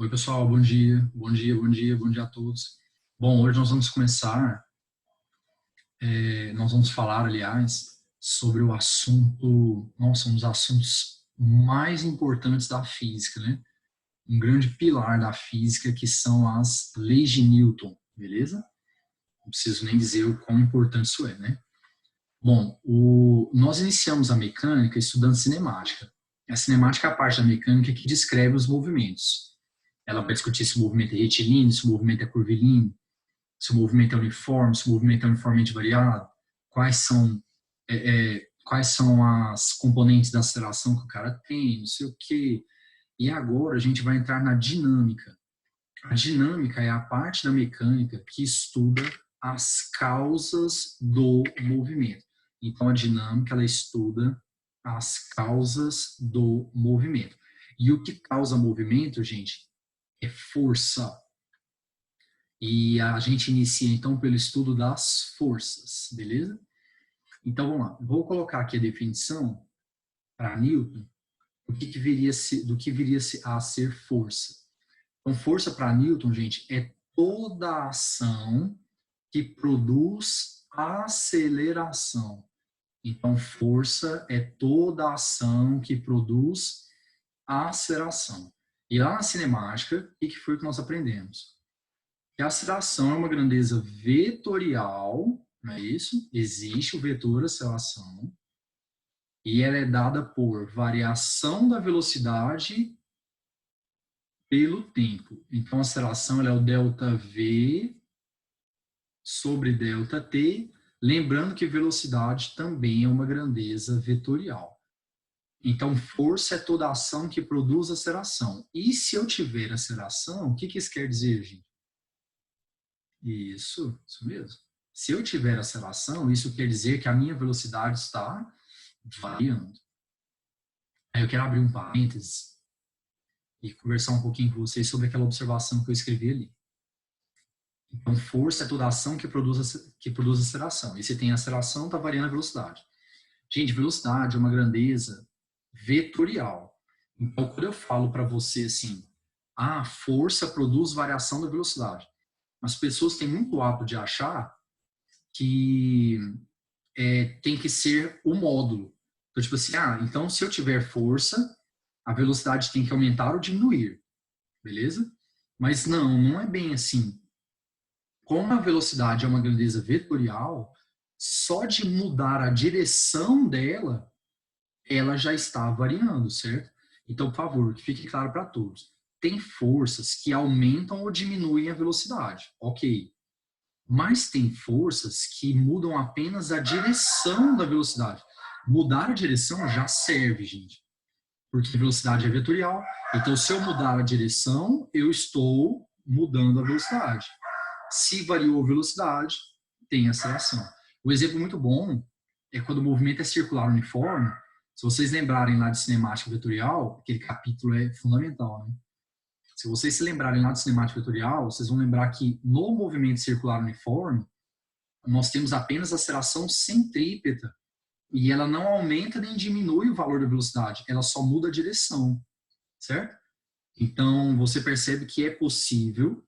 Oi, pessoal, bom dia, bom dia, bom dia, bom dia a todos. Bom, hoje nós vamos começar, nós vamos falar, aliás, sobre o assunto, nossa, um dos assuntos mais importantes da física, né? Um grande pilar da física, que são as leis de Newton, beleza? Não preciso nem dizer o quão importante isso é, né? Bom, nós iniciamos a mecânica estudando cinemática. A cinemática é a parte da mecânica que descreve os movimentos. Ela vai discutir se o movimento é retilíneo, se o movimento é curvilíneo, se o movimento é uniforme, se o movimento é uniformemente variado, quais são, quais são as componentes da aceleração que o cara tem, não sei o quê. E agora a gente vai entrar na dinâmica. A dinâmica é a parte da mecânica que estuda as causas do movimento. Então, a dinâmica, ela estuda as causas do movimento. E o que causa movimento, gente, é força. E a gente inicia, então, pelo estudo das forças, beleza? Então, vamos lá. Vou colocar aqui a definição para Newton do que viria a ser força. Então, força para Newton, gente, é toda ação que produz aceleração. Então, força é toda ação que produz aceleração. E lá na cinemática, o que foi que nós aprendemos? Que a aceleração é uma grandeza vetorial, não é isso? Existe o vetor aceleração, e ela é dada por variação da velocidade pelo tempo. Então, a aceleração ela é o ΔV sobre ΔT, lembrando que velocidade também é uma grandeza vetorial. Então, força é toda ação que produz aceleração. E se eu tiver aceleração, o que isso quer dizer, gente? Isso mesmo. Se eu tiver aceleração, isso quer dizer que a minha velocidade está variando. Aí eu quero abrir um parênteses e conversar um pouquinho com vocês sobre aquela observação que eu escrevi ali. Então, força é toda ação que produz aceleração. E se tem aceleração, está variando a velocidade. Gente, velocidade é uma grandeza vetorial. Então, quando eu falo para você assim, a força produz variação da velocidade, as pessoas têm muito hábito de achar que tem que ser o módulo. Então, tipo assim, então se eu tiver força, a velocidade tem que aumentar ou diminuir, beleza? Mas não é bem assim. Como a velocidade é uma grandeza vetorial, só de mudar a direção dela, ela já está variando, certo? Então, por favor, que fique claro para todos. Tem forças que aumentam ou diminuem a velocidade, ok. Mas tem forças que mudam apenas a direção da velocidade. Mudar a direção já serve, gente. Porque a velocidade é vetorial. Então, se eu mudar a direção, eu estou mudando a velocidade. Se variou a velocidade, tem aceleração. O exemplo muito bom é quando o movimento é circular uniforme. Se vocês lembrarem lá de cinemática vetorial, aquele capítulo é fundamental, né? Se vocês se lembrarem lá de cinemática vetorial, vocês vão lembrar que no movimento circular uniforme, nós temos apenas aceleração centrípeta. E ela não aumenta nem diminui o valor da velocidade, ela só muda a direção, certo? Então, você percebe que é possível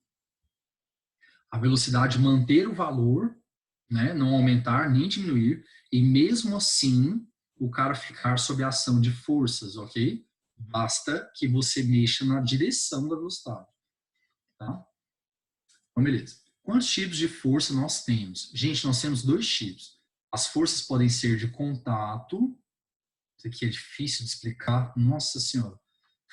a velocidade manter o valor, né, não aumentar nem diminuir, e mesmo assim o cara ficar sob a ação de forças, ok? Basta que você mexa na direção da velocidade, tá? Então, beleza. Quantos tipos de força nós temos? Gente, nós temos dois tipos. As forças podem ser de contato, isso aqui é difícil de explicar, nossa senhora.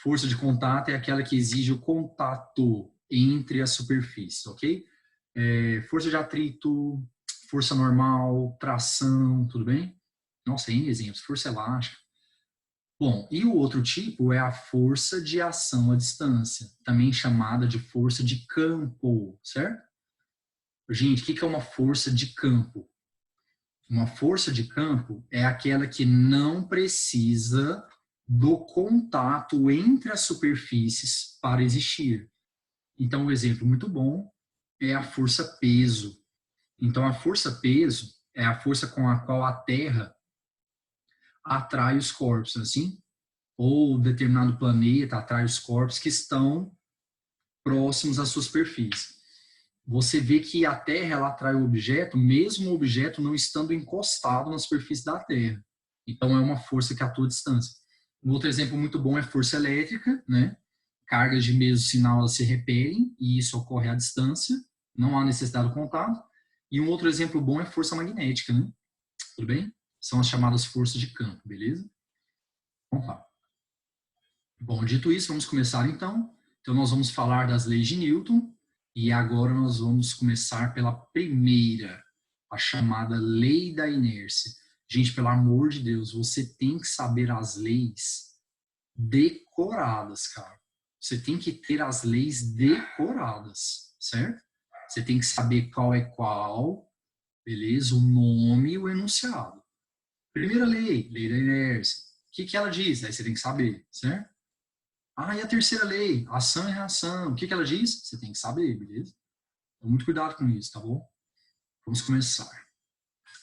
Força de contato é aquela que exige o contato entre as superfícies, ok? Força de atrito, força normal, tração, tudo bem? Nossa, N exemplos, força elástica. Bom, e o outro tipo é a força de ação à distância, também chamada de força de campo, certo? Gente, o que é uma força de campo? Uma força de campo é aquela que não precisa do contato entre as superfícies para existir. Então, um exemplo muito bom é a força peso. Então, a força peso é a força com a qual a Terra atrai os corpos, assim, ou determinado planeta atrai os corpos que estão próximos à sua superfície. Você vê que a Terra ela atrai o objeto, mesmo o objeto não estando encostado na superfície da Terra. Então, é uma força que atua à distância. Um outro exemplo muito bom é força elétrica, né? Cargas de mesmo sinal elas se repelem, e isso ocorre à distância, não há necessidade do contato. E um outro exemplo bom é força magnética, né? Tudo bem? São as chamadas forças de campo, beleza? Vamos lá. Bom, dito isso, vamos começar então. Então, nós vamos falar das leis de Newton, e agora nós vamos começar pela primeira, a chamada lei da inércia. Gente, pelo amor de Deus, você tem que saber as leis decoradas, cara. Você tem que ter as leis decoradas, certo? Você tem que saber qual é qual, beleza? O nome e o enunciado. Primeira lei, lei da inércia. O que ela diz? Aí você tem que saber, certo? Ah, e a terceira lei, ação e reação. O que ela diz? Você tem que saber, beleza? Então, muito cuidado com isso, tá bom? Vamos começar.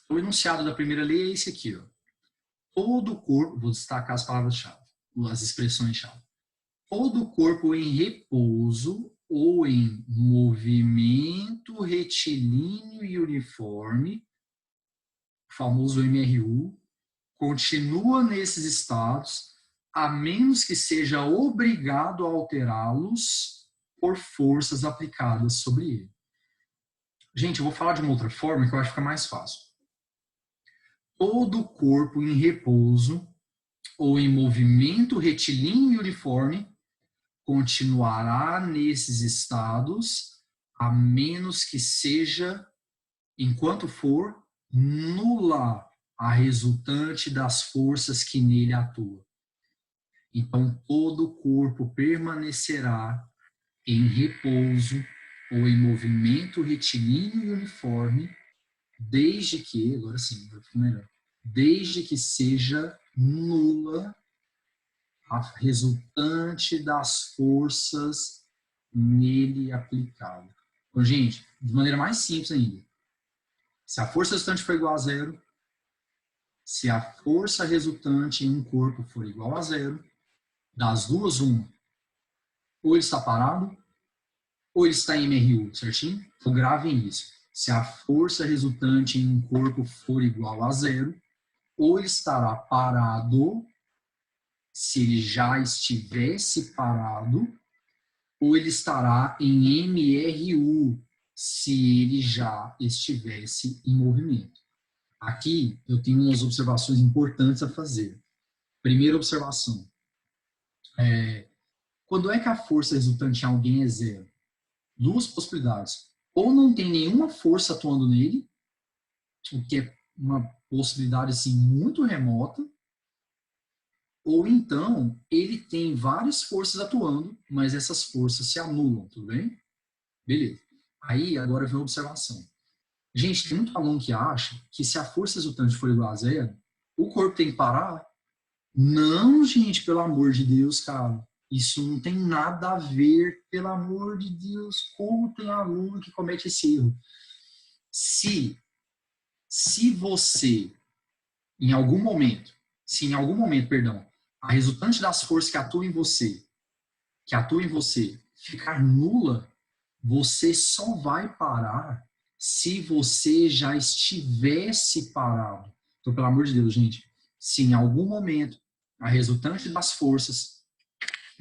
O enunciado da primeira lei é esse aqui, ó. Todo o corpo, vou destacar as palavras-chave, as expressões-chave. Todo o corpo em repouso ou em movimento retilíneo e uniforme, o famoso MRU, continua nesses estados, a menos que seja obrigado a alterá-los por forças aplicadas sobre ele. Gente, eu vou falar de uma outra forma que eu acho que fica mais fácil. Todo o corpo em repouso ou em movimento retilíneo e uniforme continuará nesses estados, a menos que seja, enquanto for, nula a resultante das forças que nele atuam. Então, todo o corpo permanecerá em repouso ou em movimento retilíneo e uniforme, desde que, agora sim, vai ficar melhor, desde que seja nula a resultante das forças nele aplicada. Então, gente, de maneira mais simples ainda, se a força resultante for igual a zero, se a força resultante em um corpo for igual a zero, das duas, uma, ou ele está parado, ou ele está em MRU, certinho? Então, gravem isso. Se a força resultante em um corpo for igual a zero, ou ele estará parado, se ele já estivesse parado, ou ele estará em MRU, se ele já estivesse em movimento. Aqui eu tenho umas observações importantes a fazer. Primeira observação. Quando é que a força resultante em alguém é zero? Duas possibilidades. Ou não tem nenhuma força atuando nele, o que é uma possibilidade assim, muito remota, ou então ele tem várias forças atuando, mas essas forças se anulam, tudo bem? Beleza. Aí, agora vem a observação. Gente, tem muito aluno que acha que se a força resultante for igual a zero, o corpo tem que parar. Não, gente, pelo amor de Deus, cara. Isso não tem nada a ver, pelo amor de Deus. Como tem aluno que comete esse erro? Se você, em algum momento, perdão, a resultante das forças que atuam em você, ficar nula, você só vai parar se você já estivesse parado. Então, pelo amor de Deus, gente, se em algum momento a resultante das forças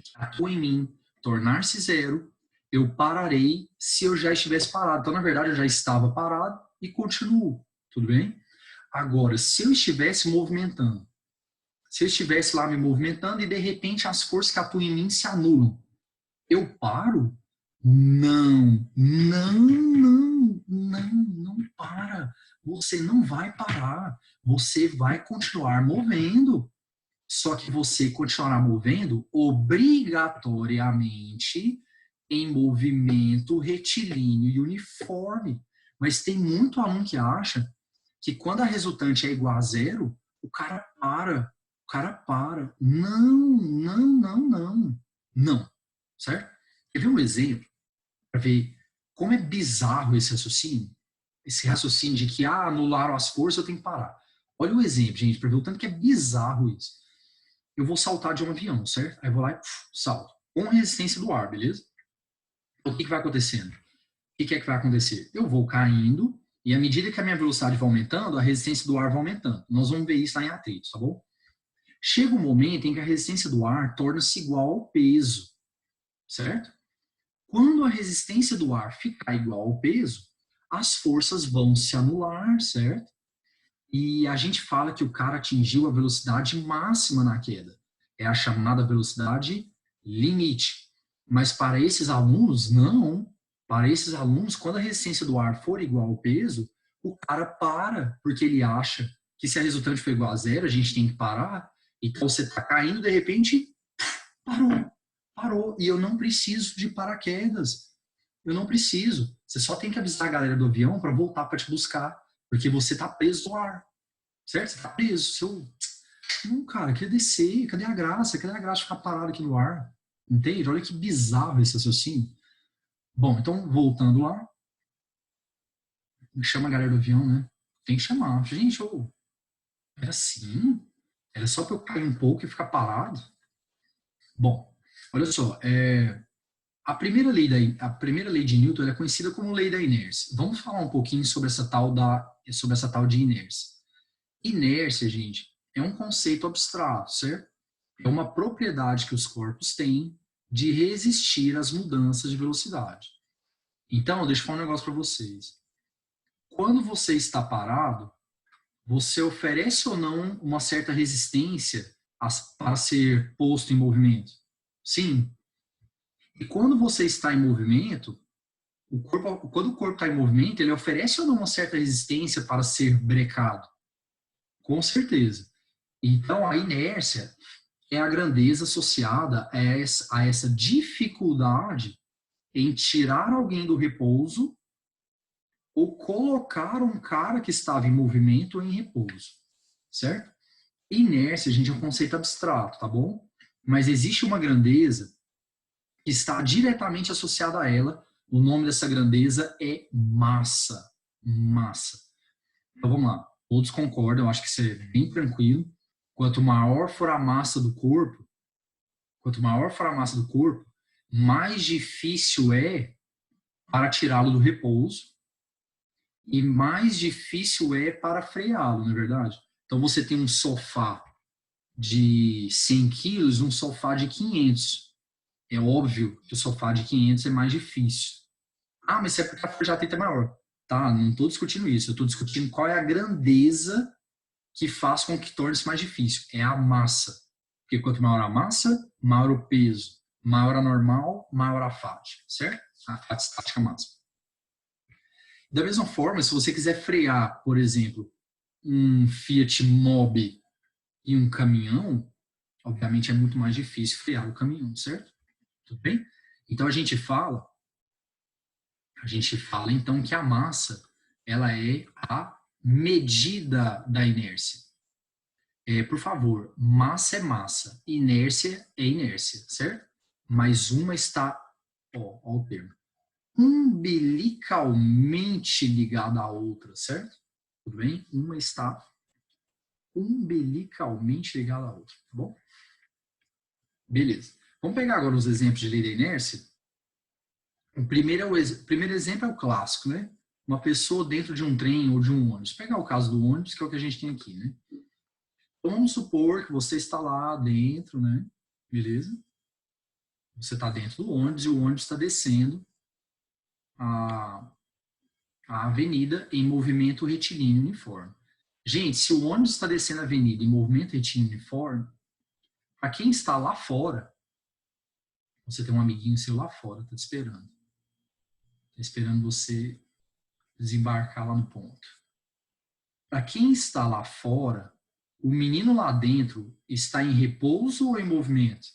que atuam em mim tornar-se zero, eu pararei se eu já estivesse parado. Então, na verdade, eu já estava parado e continuo. Tudo bem? Agora, se eu estivesse movimentando, se eu estivesse lá me movimentando e de repente as forças que atuam em mim se anulam, eu paro? Não, não para. Você não vai parar. Você vai continuar movendo. Só que você continuará movendo obrigatoriamente em movimento retilíneo e uniforme. Mas tem muito aluno que acha que quando a resultante é igual a zero, o cara para. O cara para. Não. Certo? Quer ver um exemplo para ver como é bizarro esse raciocínio? Esse raciocínio de que anularam as forças, eu tenho que parar. Olha o exemplo, gente, para ver o tanto que é bizarro isso. Eu vou saltar de um avião, certo? Aí eu vou lá e salto. Com resistência do ar, beleza? O que vai acontecendo? O que é que vai acontecer? Eu vou caindo e à medida que a minha velocidade vai aumentando, a resistência do ar vai aumentando. Nós vamos ver isso lá em atritos, tá bom? Chega um momento em que a resistência do ar torna-se igual ao peso, certo? Quando a resistência do ar ficar igual ao peso, as forças vão se anular, certo? E a gente fala que o cara atingiu a velocidade máxima na queda. É a chamada velocidade limite. Mas para esses alunos, não. Para esses alunos, quando a resistência do ar for igual ao peso, o cara para, porque ele acha que se a resultante for igual a zero, a gente tem que parar. Então você está caindo, de repente, parou. E eu não preciso de paraquedas. Eu não preciso. Você só tem que avisar a galera do avião para voltar para te buscar, porque você está preso no ar. Certo? Você está preso. Não, cara, queria descer. Cadê a graça? Cadê a graça de ficar parado aqui no ar? Entende? Olha que bizarro esse raciocínio. Bom, então, voltando lá. Chama a galera do avião, né? Tem que chamar. Gente, era assim? Era só para eu cair um pouco e ficar parado? Bom, olha só. A primeira lei de Newton é conhecida como lei da inércia. Vamos falar um pouquinho sobre essa tal de inércia. Inércia, gente, é um conceito abstrato, certo? É uma propriedade que os corpos têm de resistir às mudanças de velocidade. Então, deixa eu falar um negócio para vocês. Quando você está parado, você oferece ou não uma certa resistência para ser posto em movimento? Sim. E quando você está em movimento, quando o corpo está em movimento, ele oferece ou não uma certa resistência para ser brecado? Com certeza. Então, a inércia é a grandeza associada a essa dificuldade em tirar alguém do repouso ou colocar um cara que estava em movimento em repouso, certo? Inércia, gente, é um conceito abstrato, tá bom? Mas existe uma grandeza que está diretamente associada a ela. O nome dessa grandeza é massa. Massa. Então, vamos lá. Todos concordam, eu acho que isso é bem tranquilo. Quanto maior for a massa do corpo, mais difícil é para tirá-lo do repouso e mais difícil é para freá-lo, não é verdade? Então você tem um sofá de 100 quilos, um sofá de 500. É óbvio que o sofá de 500 é mais difícil. Ah, mas é porque a força de atrito é maior. Tá, não estou discutindo isso. Eu estou discutindo qual é a grandeza que faz com que torne-se mais difícil. É a massa. Porque quanto maior a massa, maior o peso. Maior a normal, maior a faixa, certo? A faixa estática máxima. Da mesma forma, se você quiser frear, por exemplo, um Fiat Mobi e um caminhão, obviamente é muito mais difícil frear o caminhão, certo? Tudo bem? Então a gente fala então que a massa ela é a medida da inércia. Por favor, massa é massa, inércia é inércia, certo? Mas uma está, ó o termo, umbilicalmente ligada à outra, certo? Tudo bem? Uma está umbilicalmente ligada à outra, tá bom? Beleza. Vamos pegar agora os exemplos de lei da inércia. O primeiro exemplo é o clássico, né? Uma pessoa dentro de um trem ou de um ônibus. Vou pegar o caso do ônibus, que é o que a gente tem aqui, né? Então, vamos supor que você está lá dentro, né? Beleza? Você está dentro do ônibus e o ônibus está descendo a avenida em movimento retilíneo uniforme. Gente, se o ônibus está descendo a avenida em movimento retilíneo uniforme, para quem está lá fora, você tem um amiguinho seu lá fora, está te esperando. Está esperando você desembarcar lá no ponto. Para quem está lá fora, o menino lá dentro está em repouso ou em movimento?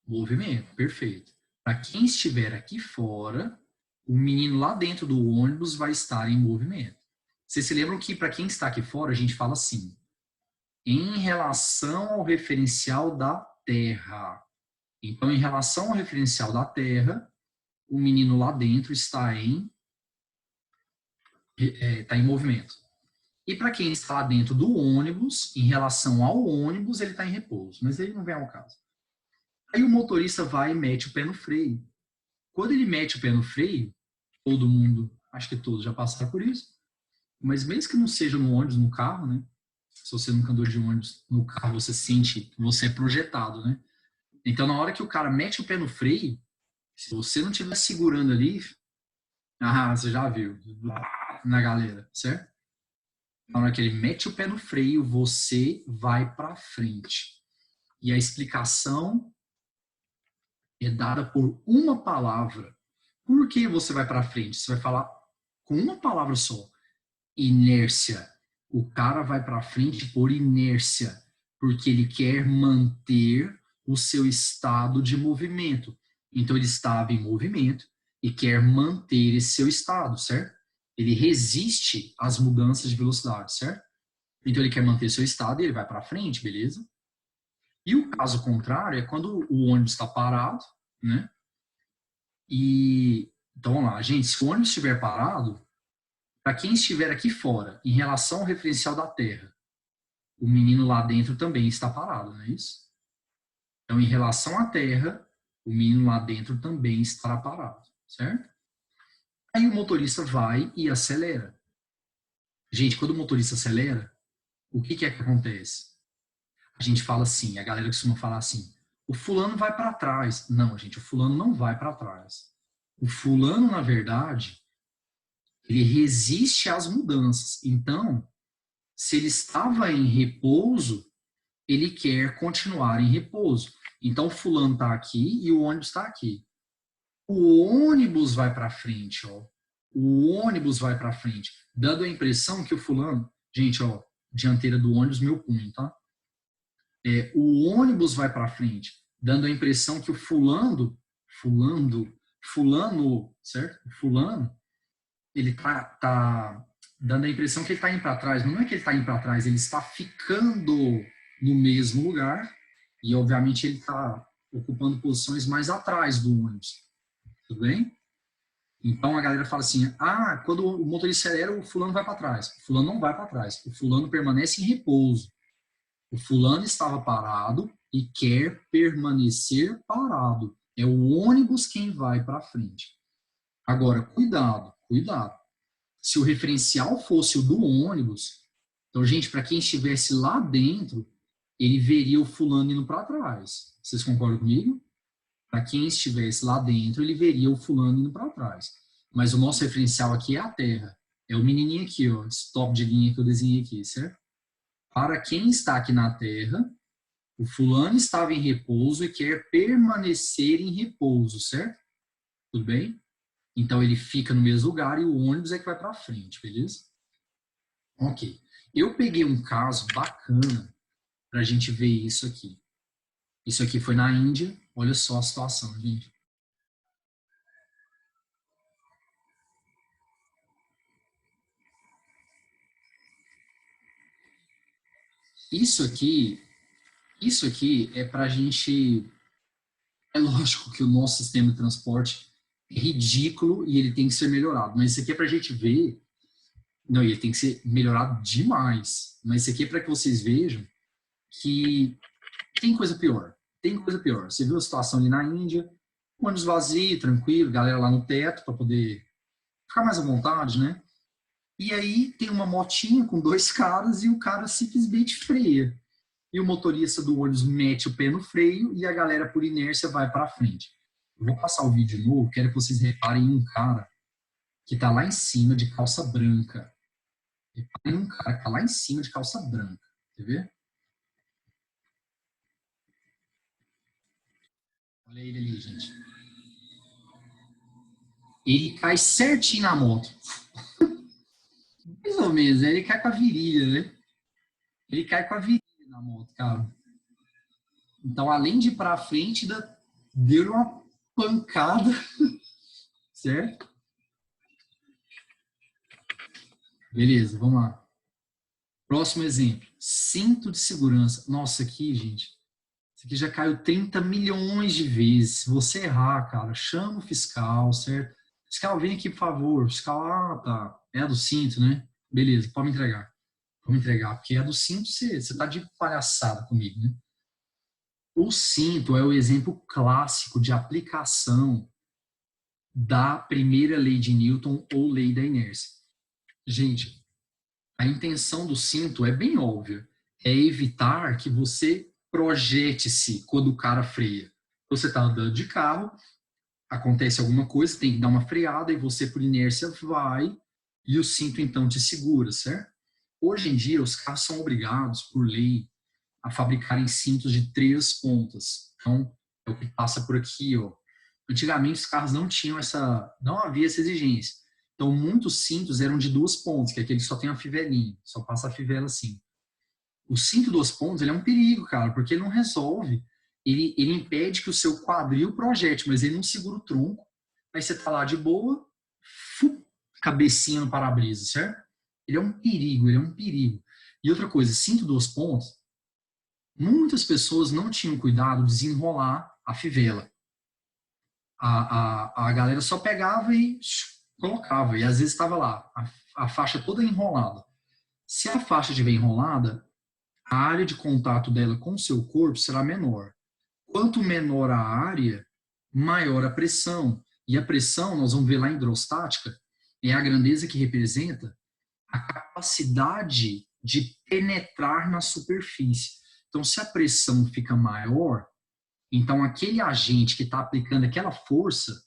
Movimento, perfeito. Para quem estiver aqui fora, o menino lá dentro do ônibus vai estar em movimento. Vocês se lembram que para quem está aqui fora, a gente fala assim, em relação ao referencial da Terra. Então, em relação ao referencial da Terra, o menino lá dentro está em movimento. E para quem está lá dentro do ônibus, em relação ao ônibus, ele está em repouso. Mas ele não vem ao caso. Aí o motorista vai e mete o pé no freio. Quando ele mete o pé no freio, todo mundo, acho que todos já passaram por isso, mas mesmo que não seja no ônibus, no carro, né? Se você nunca andou de ônibus, no carro você sente que você é projetado, né? Então, na hora que o cara mete o pé no freio, se você não estiver segurando ali, você já viu, na galera, certo? Na hora que ele mete o pé no freio, você vai para frente. E a explicação é dada por uma palavra. Por que você vai para frente? Você vai falar com uma palavra só. Inércia. O cara vai para frente por inércia, porque ele quer manter o seu estado de movimento. Então ele estava em movimento e quer manter esse seu estado, certo? Ele resiste às mudanças de velocidade, certo? Então ele quer manter seu estado e ele vai para frente, beleza? E o caso contrário é quando o ônibus está parado, né? E então vamos lá, gente, se o ônibus estiver parado, para quem estiver aqui fora, em relação ao referencial da Terra, o menino lá dentro também está parado, não é isso? Então, em relação à Terra, o menino lá dentro também estará parado, certo? Aí o motorista vai e acelera. Gente, quando o motorista acelera, o que é que acontece? A gente fala assim, a galera costuma falar assim, o fulano vai para trás. Não, gente, o fulano não vai para trás. O fulano, na verdade, ele resiste às mudanças. Então, se ele estava em repouso, ele quer continuar em repouso. Então, o fulano está aqui e o ônibus está aqui. O ônibus vai para frente, ó. O ônibus vai para frente, dando a impressão que o fulano, gente, ó, dianteira do ônibus, meu punho, tá? O ônibus vai para frente, dando a impressão que o fulano, certo? O fulano, ele tá dando a impressão que ele está indo para trás. Não é que ele está indo para trás, ele está ficando no mesmo lugar e, obviamente, ele está ocupando posições mais atrás do ônibus. Tudo bem? Então, a galera fala assim, quando o motorista acelera, o fulano vai para trás. O fulano não vai para trás. O fulano permanece em repouso. O fulano estava parado e quer permanecer parado. É o ônibus quem vai para frente. Agora, cuidado. Se o referencial fosse o do ônibus, então, gente, para quem estivesse lá dentro, ele veria o fulano indo para trás. Vocês concordam comigo? Para quem estivesse lá dentro, ele veria o fulano indo para trás. Mas o nosso referencial aqui é a Terra. É o menininho aqui, ó, esse top de linha que eu desenhei aqui, certo? Para quem está aqui na Terra, o fulano estava em repouso e quer permanecer em repouso, certo? Tudo bem? Então, ele fica no mesmo lugar e o ônibus é que vai para frente, beleza? Ok. Eu peguei um caso bacana para a gente ver isso aqui. Isso aqui foi na Índia. Olha só a situação, gente. Isso aqui é para a gente... É lógico que o nosso sistema de transporte é ridículo e ele tem que ser melhorado. Mas isso aqui é para a gente ver... Não, ele tem que ser melhorado demais. Mas isso aqui é para que vocês vejam que tem coisa pior. Tem coisa pior. Você viu a situação ali na Índia, ônibus vazio, tranquilo, galera lá no teto para poder ficar mais à vontade, né? E aí tem uma motinha com dois caras e o cara simplesmente freia. E o motorista do ônibus mete o pé no freio e a galera, por inércia, vai para frente. Eu vou passar o vídeo de novo, quero que vocês reparem em um cara que está lá em cima de calça branca. Reparem em um cara que está lá em cima de calça branca. Quer ver? Olha ele ali, gente. Ele cai certinho na moto. Mais ou menos, né? Ele cai com a virilha, né? Ele cai com a virilha na moto, cara. Então, além de ir para frente, deu uma pancada, certo? Beleza, vamos lá. Próximo exemplo. Cinto de segurança. Nossa, aqui, gente. Isso aqui já caiu 30 milhões de vezes. Se você errar, cara, chama o fiscal, certo? Fiscal, vem aqui, por favor. Fiscal, tá. É a do cinto, né? Beleza, pode me entregar. Pode me entregar, porque a do cinto você tá de palhaçada comigo, né? O cinto é o exemplo clássico de aplicação da primeira lei de Newton ou lei da inércia. Gente, a intenção do cinto é bem óbvia. É evitar que você projete-se quando o cara freia. Você está andando de carro, acontece alguma coisa, tem que dar uma freada e você, por inércia, vai e o cinto então te segura, certo? Hoje em dia, os carros são obrigados, por lei, a fabricarem cintos de 3 pontas. Então, é o que passa por aqui, ó. Antigamente, os carros não tinham não havia essa exigência. Então, muitos cintos eram de 2 pontas, que é aquele que só tem a fivelinha, só passa a fivela assim. O cinto 2 pontas, ele é um perigo, cara, porque ele não resolve. Ele impede que o seu quadril projete, mas ele não segura o tronco. Aí você tá lá de boa, cabecinha no para-brisa, certo? Ele é um perigo, ele é um perigo. E outra coisa, cinto 2 pontas, muitas pessoas não tinham cuidado de desenrolar a fivela. A galera só pegava e colocava, e às vezes estava lá, a faixa toda enrolada. Se a faixa estiver enrolada, a área de contato dela com o seu corpo será menor. Quanto menor a área, maior a pressão. E a pressão, nós vamos ver lá em hidrostática, é a grandeza que representa a capacidade de penetrar na superfície. Então, se a pressão fica maior, então aquele agente que está aplicando aquela força,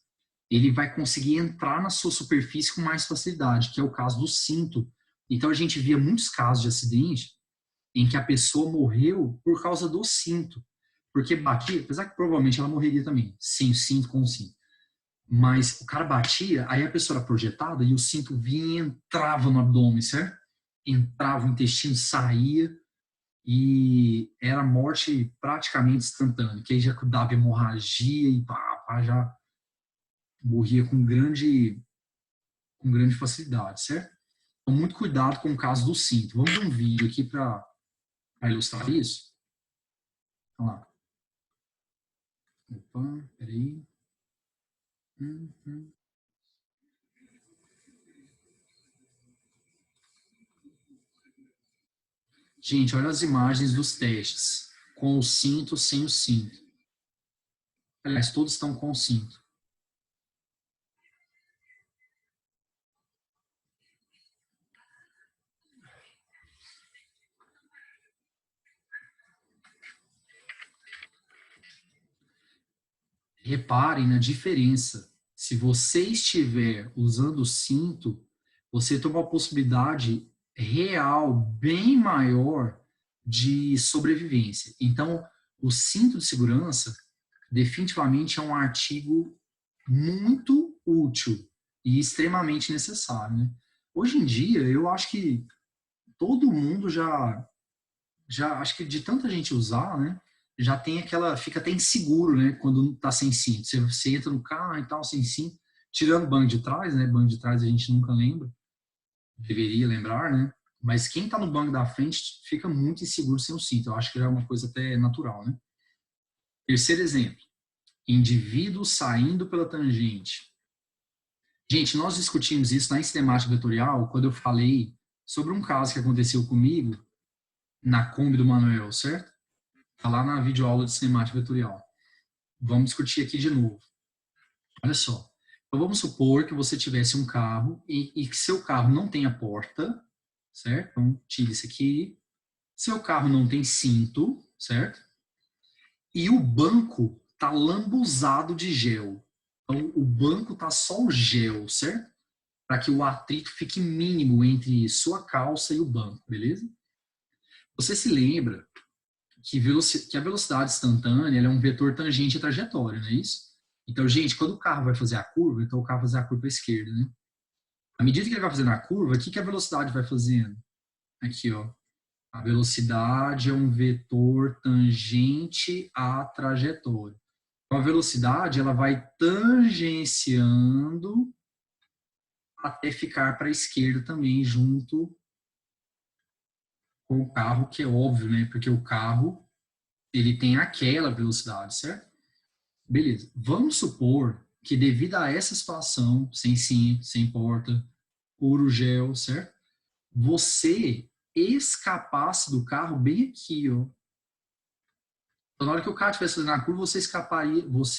ele vai conseguir entrar na sua superfície com mais facilidade, que é o caso do cinto. Então, a gente via muitos casos de acidente em que a pessoa morreu por causa do cinto. Porque batia, apesar que provavelmente ela morreria também, sem o cinto, com o cinto. Mas o cara batia, aí a pessoa era projetada e o cinto vinha e entrava no abdômen, certo? Entrava, o intestino saía e era morte praticamente instantânea, que aí já dava hemorragia e já morria com grande facilidade, certo? Então, muito cuidado com o caso do cinto. Vamos ver um vídeo aqui para ilustrar isso. Vamos lá. Opa, peraí. Gente, olha as imagens dos testes. Com o cinto, sem o cinto. Aliás, todos estão com o cinto. Reparem na diferença. Se você estiver usando o cinto, você tem uma possibilidade real bem maior de sobrevivência. Então, o cinto de segurança definitivamente é um artigo muito útil e extremamente necessário, né? Hoje em dia, eu acho que todo mundo já acho que de tanta gente usar, né? Já tem aquela, fica até inseguro, né? Quando tá sem cinto. Você entra no carro e tal, sem cinto, tirando o banco de trás, né? Banco de trás a gente nunca lembra, deveria lembrar, né? Mas quem tá no banco da frente fica muito inseguro sem o cinto. Eu acho que já é uma coisa até natural, né? Terceiro exemplo, indivíduo saindo pela tangente. Gente, nós discutimos isso na cinemática vetorial quando eu falei sobre um caso que aconteceu comigo na Kombi do Manuel, certo? Está lá na videoaula de cinemática vetorial. Vamos discutir aqui de novo. Olha só. Então, vamos supor que você tivesse um carro e que seu carro não tenha porta, certo? Então, tire isso aqui. Seu carro não tem cinto, certo? E o banco está lambuzado de gel. Então, o banco está só o gel, certo? Para que o atrito fique mínimo entre sua calça e o banco, beleza? Você se lembra que a velocidade instantânea é um vetor tangente à trajetória, não é isso? Então, gente, quando o carro vai fazer a curva, então o carro vai fazer a curva à esquerda, né? À medida que ele vai fazendo a curva, o que a velocidade vai fazendo? Aqui, ó. A velocidade é um vetor tangente à trajetória. Então, a velocidade, ela vai tangenciando até ficar para a esquerda também, junto com o carro, que é óbvio, né? Porque o carro, ele tem aquela velocidade, certo? Beleza. Vamos supor que devido a essa situação, sem cinto, sem porta, puro gel, certo? Você escapasse do carro bem aqui, ó. Então, na hora que o carro estivesse fazendo a curva, você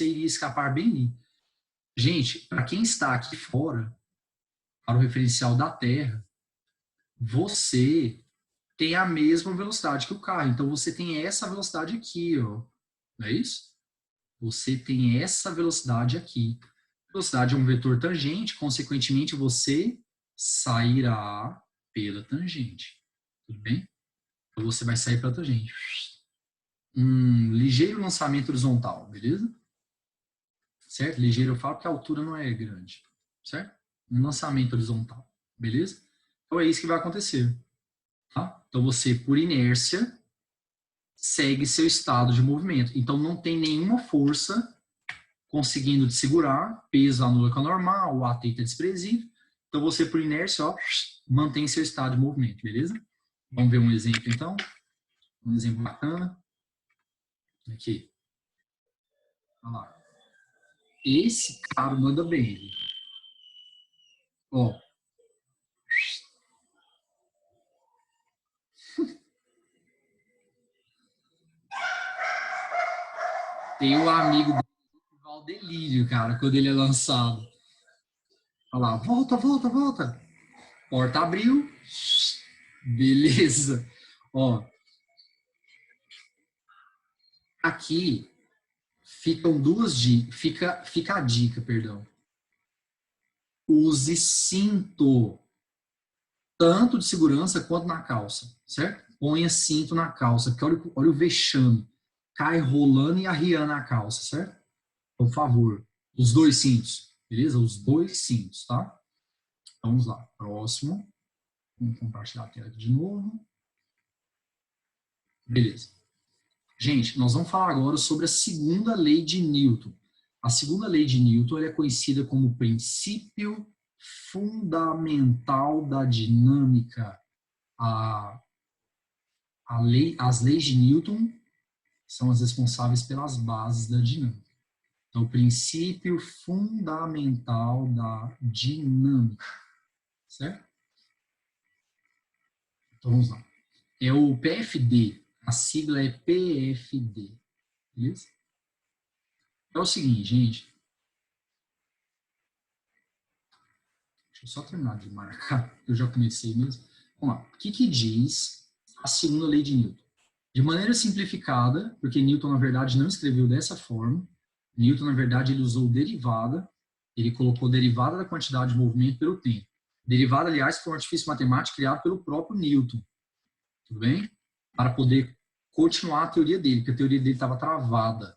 iria escapar bem ali. Gente, para quem está aqui fora, para o referencial da Terra, você tem a mesma velocidade que o carro. Então, você tem essa velocidade aqui, ó. Não é isso? Você tem essa velocidade aqui. Velocidade é um vetor tangente, consequentemente, você sairá pela tangente. Tudo bem? Então, você vai sair pela tangente. Um ligeiro lançamento horizontal, beleza? Certo? Ligeiro eu falo porque a altura não é grande. Certo? Um lançamento horizontal. Beleza? Então, é isso que vai acontecer. Tá? Então, você, por inércia, segue seu estado de movimento. Então, não tem nenhuma força conseguindo te segurar, peso anula com a normal, o atrito é desprezível. Então, você, por inércia, ó, mantém seu estado de movimento, beleza? Vamos ver um exemplo, então. Um exemplo bacana. Aqui. Olha lá. Esse cara manda bem. Ó. Tem um amigo dele, o delírio, cara, quando ele é lançado. Olha lá, volta, volta, volta. Porta abriu. Beleza. Ó, aqui ficam fica a dica, perdão. Use cinto, tanto de segurança quanto na calça, certo? Ponha cinto na calça, porque olha o vexame. Cai rolando e arriando a calça, certo? Por favor, os dois cintos, beleza? Os dois cintos, tá? Vamos lá, próximo. Vamos compartilhar a tela aqui de novo. Beleza. Gente, nós vamos falar agora sobre a segunda lei de Newton. A segunda lei de Newton é conhecida como o princípio fundamental da dinâmica. As leis de Newton são as responsáveis pelas bases da dinâmica. Então, o princípio fundamental da dinâmica. Certo? Então, vamos lá. É o PFD. A sigla é PFD. Beleza? É o seguinte, gente. Deixa eu só terminar de marcar. Eu já comecei mesmo. Vamos lá. O que diz a segunda lei de Newton? De maneira simplificada, porque Newton, na verdade, não escreveu dessa forma. Newton, na verdade, ele usou derivada. Ele colocou derivada da quantidade de movimento pelo tempo. Derivada, aliás, foi um artifício matemático criado pelo próprio Newton. Tudo bem? Para poder continuar a teoria dele, porque a teoria dele estava travada. A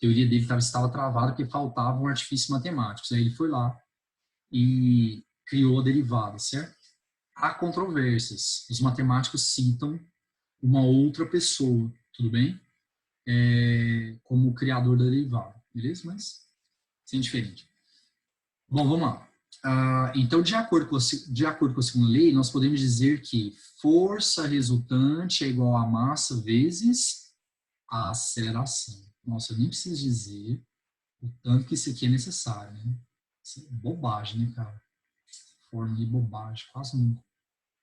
teoria dele estava travada porque faltava um artifício matemático. Aí ele foi lá e criou a derivada, certo? Há controvérsias. Os matemáticos citam uma outra pessoa, tudo bem? Como o criador da derivada, beleza? Mas sem diferente. Bom, vamos lá. Então, de acordo com a segunda lei, nós podemos dizer que força resultante é igual a massa vezes a aceleração. Nossa, eu nem preciso dizer o tanto que isso aqui é necessário, né? Isso é bobagem, né, cara? Forma de bobagem, quase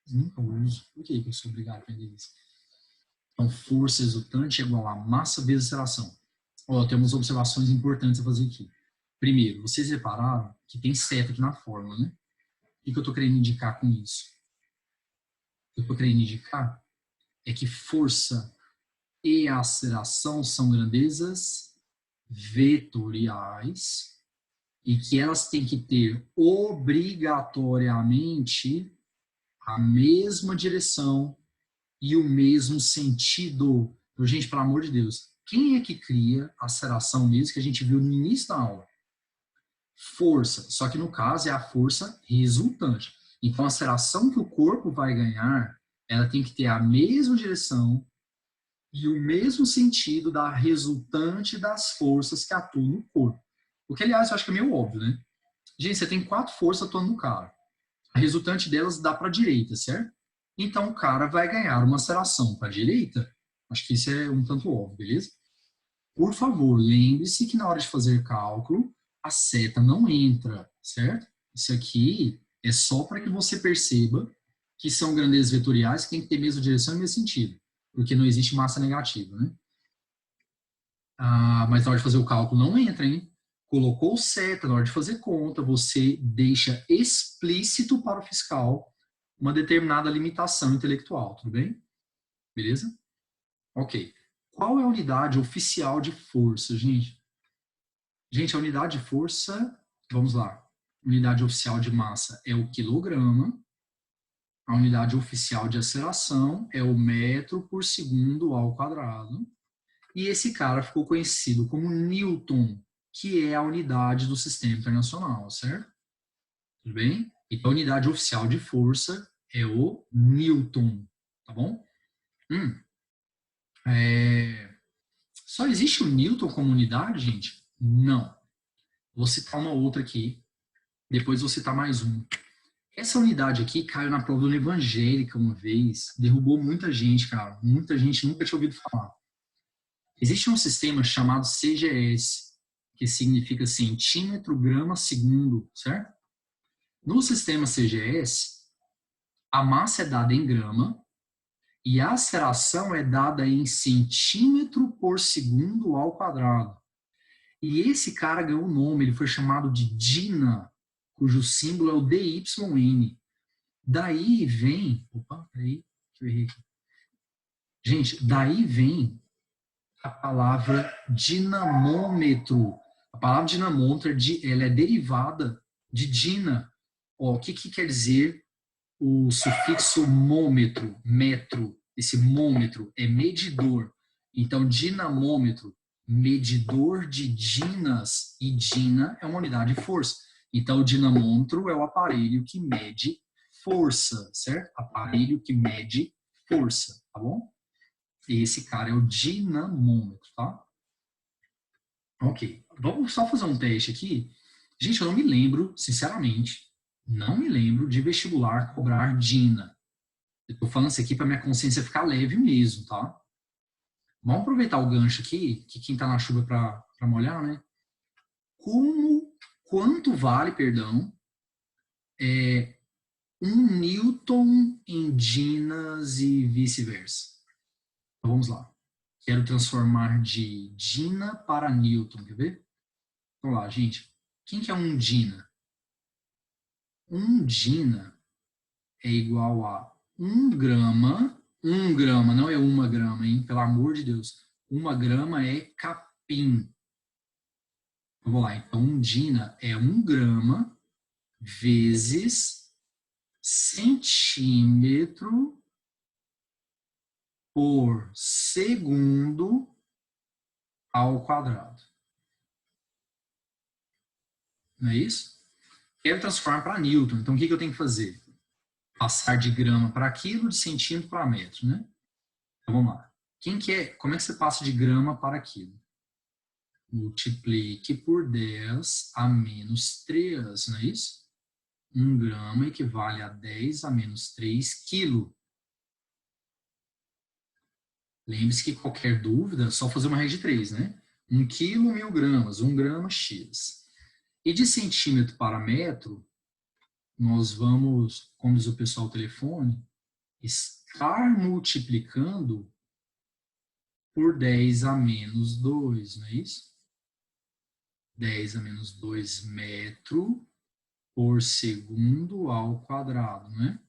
nunca uso. Por que eu sou obrigado a aprender isso? Então, força resultante é igual a massa vezes aceleração. Temos observações importantes a fazer aqui. Primeiro, vocês repararam que tem seta aqui na fórmula, né? O que eu estou querendo indicar com isso? O que eu estou querendo indicar é que força e aceleração são grandezas vetoriais e que elas têm que ter obrigatoriamente a mesma direção e o mesmo sentido. Então, gente, pelo amor de Deus, quem é que cria a aceleração mesmo que a gente viu no início da aula? Força, só que no caso é a força resultante. Então, a aceleração que o corpo vai ganhar, ela tem que ter a mesma direção e o mesmo sentido da resultante das forças que atuam no corpo. O que, aliás, eu acho que é meio óbvio, né? Gente, você tem 4 forças atuando no cara. A resultante delas dá para a direita, certo? Então, o cara vai ganhar uma aceleração para a direita. Acho que isso é um tanto óbvio, beleza? Por favor, lembre-se que na hora de fazer cálculo, a seta não entra, certo? Isso aqui é só para que você perceba que são grandezas vetoriais que têm que ter mesma direção e mesmo sentido, porque não existe massa negativa, né? Mas na hora de fazer o cálculo não entra, hein? colocou seta na hora de fazer conta, você deixa explícito para o fiscal uma determinada limitação intelectual, tudo bem? Beleza? Ok. Qual é a unidade oficial de força, gente? Gente, a unidade de força, vamos lá. Unidade oficial de massa é o quilograma. A unidade oficial de aceleração é o metro por segundo ao quadrado. E esse cara ficou conhecido como Newton, que é a unidade do sistema internacional, certo? Tudo bem? Então, a unidade oficial de força é o Newton, tá bom? Só existe o Newton como unidade, gente? Não. Vou citar uma outra aqui, depois vou citar mais uma. Essa unidade aqui caiu na prova do Evangélica uma vez, derrubou muita gente, cara. Muita gente nunca tinha ouvido falar. Existe um sistema chamado CGS, que significa centímetro, grama, segundo, certo? No sistema CGS, a massa é dada em grama e a aceleração é dada em centímetro por segundo ao quadrado. E esse cara ganhou um nome, ele foi chamado de DINA, cujo símbolo é o DYN. Daí vem... Opa, peraí, que eu errei aqui. Gente, daí vem a palavra dinamômetro. A palavra dinamômetro ela é derivada de dina. Ó, o que quer dizer o sufixo mômetro, metro? Esse mômetro é medidor. Então, dinamômetro, medidor de dinas, e dina é uma unidade de força. Então, o dinamômetro é o aparelho que mede força, certo? Aparelho que mede força, tá bom? E esse cara é o dinamômetro, tá? Ok. Vamos só fazer um teste aqui. Gente, eu não me lembro, sinceramente, não me lembro de vestibular cobrar DINA. Eu tô falando isso aqui para minha consciência ficar leve mesmo, tá? Vamos aproveitar o gancho aqui, que quem tá na chuva para molhar, né? Quanto vale, perdão, 1 Newton em dinas e vice-versa? Então vamos lá. Quero transformar de dina para Newton, quer ver? Vamos lá, gente. Quem que é um dina? Um dina é igual a 1 grama. 1 grama, não é 1 grama, hein? Pelo amor de Deus. 1 grama é capim. Vamos lá, então 1 dina é 1 grama vezes centímetro por segundo ao quadrado. Não é isso? Quero transformar para Newton. Então, o que eu tenho que fazer? Passar de grama para quilo, de centímetro para metro, né? Então, vamos lá. Como é que você passa de grama para quilo? Multiplique por 10 a menos 3, não é isso? 1 grama equivale a 10 a menos 3 quilo. Lembre-se que qualquer dúvida é só fazer uma regra de 3, né? 1 quilo, 1000 gramas, 1 grama, X. E de centímetro para metro, nós vamos, como diz o pessoal ao telefone, estar multiplicando por 10 a menos 2, não é isso? 10 a menos 2 metro por segundo ao quadrado, não é?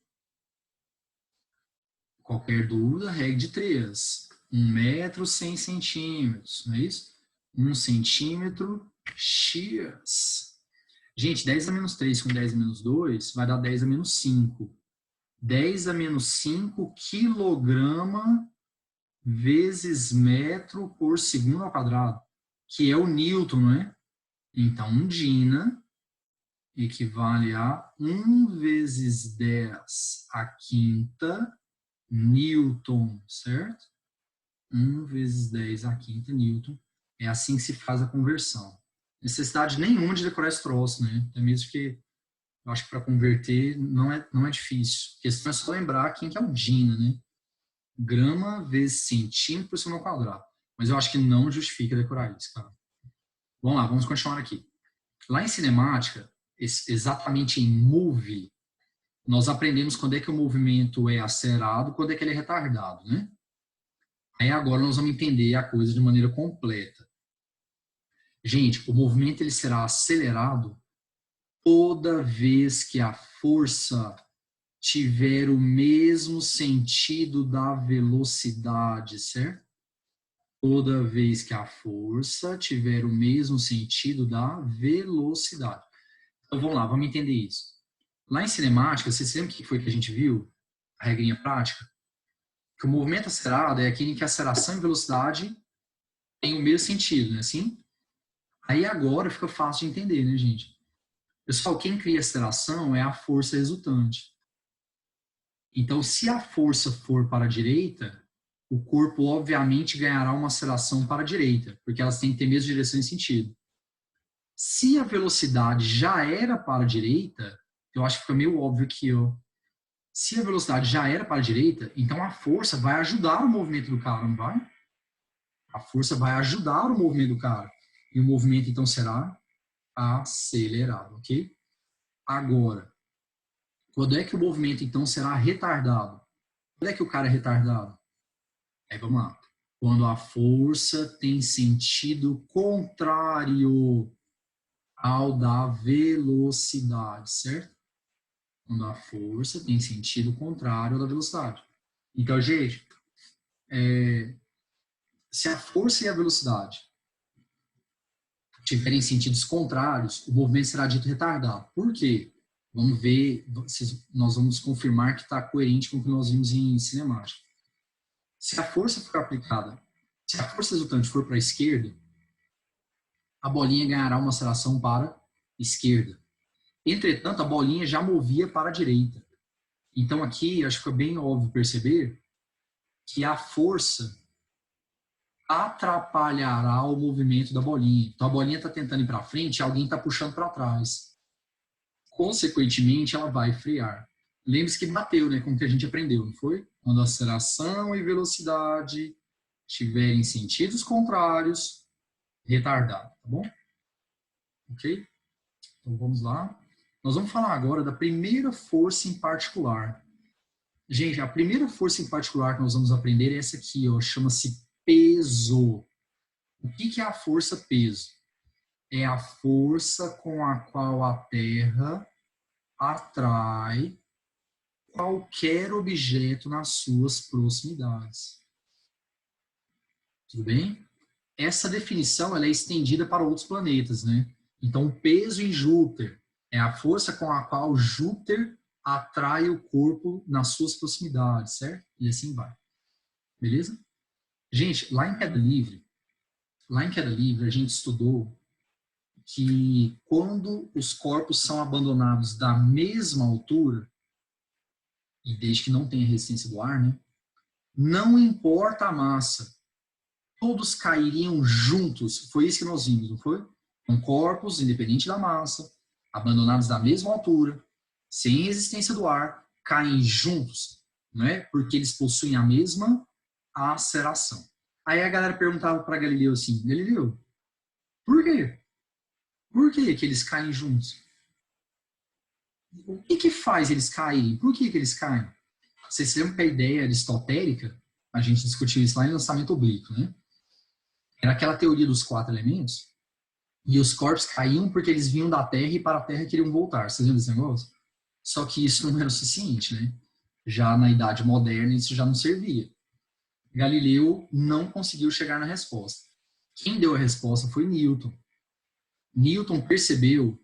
Qualquer dúvida, regra de 3. 1 metro, 100 centímetros, não é isso? 1 centímetro, X. Gente, 10 a menos 3 com 10 a menos 2 vai dar 10 a menos 5. 10 a menos 5 quilograma vezes metro por segundo ao quadrado, que é o Newton, não é? Então, 1 dina equivale a 1 vezes 10 à quinta Newton, certo? 1 vezes 10 à quinta Newton. É assim que se faz a conversão. Necessidade nenhuma de decorar esse troço, né? Até mesmo que eu acho que para converter não é difícil. A questão é só lembrar quem que é o dina, né? Grama vezes centímetro por segundo ao quadrado. Mas eu acho que não justifica decorar isso, cara. Vamos lá, vamos continuar aqui. Lá em cinemática, exatamente em movie, nós aprendemos quando é que o movimento é acelerado, quando é que ele é retardado, né? Aí agora nós vamos entender a coisa de maneira completa. Gente, o movimento ele será acelerado toda vez que a força tiver o mesmo sentido da velocidade, certo? Toda vez que a força tiver o mesmo sentido da velocidade. Então vamos lá, vamos entender isso. Lá em cinemática, vocês lembram o que foi que a gente viu? A regrinha prática? Que o movimento acelerado é aquele em que a aceleração e velocidade têm o mesmo sentido, né? Assim? Aí agora fica fácil de entender, né, gente? Pessoal, quem cria aceleração é a força resultante. Então, se a força for para a direita, o corpo obviamente ganhará uma aceleração para a direita, porque elas têm que ter a mesma direção e sentido. Se a velocidade já era para a direita, eu acho que fica meio óbvio aqui, ó. Se a velocidade já era para a direita, então a força vai ajudar o movimento do cara, não vai? A força vai ajudar o movimento do cara. E o movimento, então, será acelerado, ok? Agora, quando é que o movimento, então, será retardado? Quando é que o cara é retardado? Aí, vamos lá. Quando a força tem sentido contrário ao da velocidade, certo? Quando a força tem sentido contrário ao da velocidade. Então, gente, se a força e a velocidade tiverem sentidos contrários, o movimento será dito retardado. Por quê? Vamos ver, nós vamos confirmar que está coerente com o que nós vimos em cinemática. Se a força for aplicada, se a força resultante for para a esquerda, a bolinha ganhará uma aceleração para a esquerda. Entretanto, a bolinha já movia para a direita. Então aqui, acho que fica bem óbvio perceber que a força atrapalhará o movimento da bolinha. Então a bolinha está tentando ir para frente e alguém está puxando para trás. Consequentemente, ela vai frear. Lembre-se que bateu, né, com o que a gente aprendeu, não foi? Quando a aceleração e velocidade tiverem sentidos contrários, retardado, tá bom? Ok? Então vamos lá. Nós vamos falar agora da primeira força em particular. Gente, a primeira força em particular que nós vamos aprender é essa aqui, ó, chama-se peso. O que é a força peso? É a força com a qual a Terra atrai qualquer objeto nas suas proximidades. Tudo bem? Essa definição ela é estendida para outros planetas, né? Então, o peso em Júpiter é a força com a qual Júpiter atrai o corpo nas suas proximidades, certo? E assim vai. Beleza? Gente, lá em Queda Livre, a gente estudou que quando os corpos são abandonados da mesma altura, e desde que não tenha resistência do ar, né? Não importa a massa, todos cairiam juntos. Foi isso que nós vimos, não foi? Com corpos, independente da massa, abandonados da mesma altura, sem resistência do ar, caem juntos, não é? Porque eles possuem a mesma aceleração. Aí a galera perguntava para Galileu assim, Galileu, por quê? Por que eles caem juntos? O que faz eles caírem? Por que eles caem? Vocês lembram que a ideia aristotélica, a gente discutiu isso lá em Lançamento Oblíquo, né? Era aquela teoria dos 4 elementos, e os corpos caíam porque eles vinham da Terra e para a Terra queriam voltar. Vocês lembram desse negócio? Só que isso não era o suficiente, né? Já na Idade Moderna isso já não servia. Galileu não conseguiu chegar na resposta. Quem deu a resposta foi Newton. Newton percebeu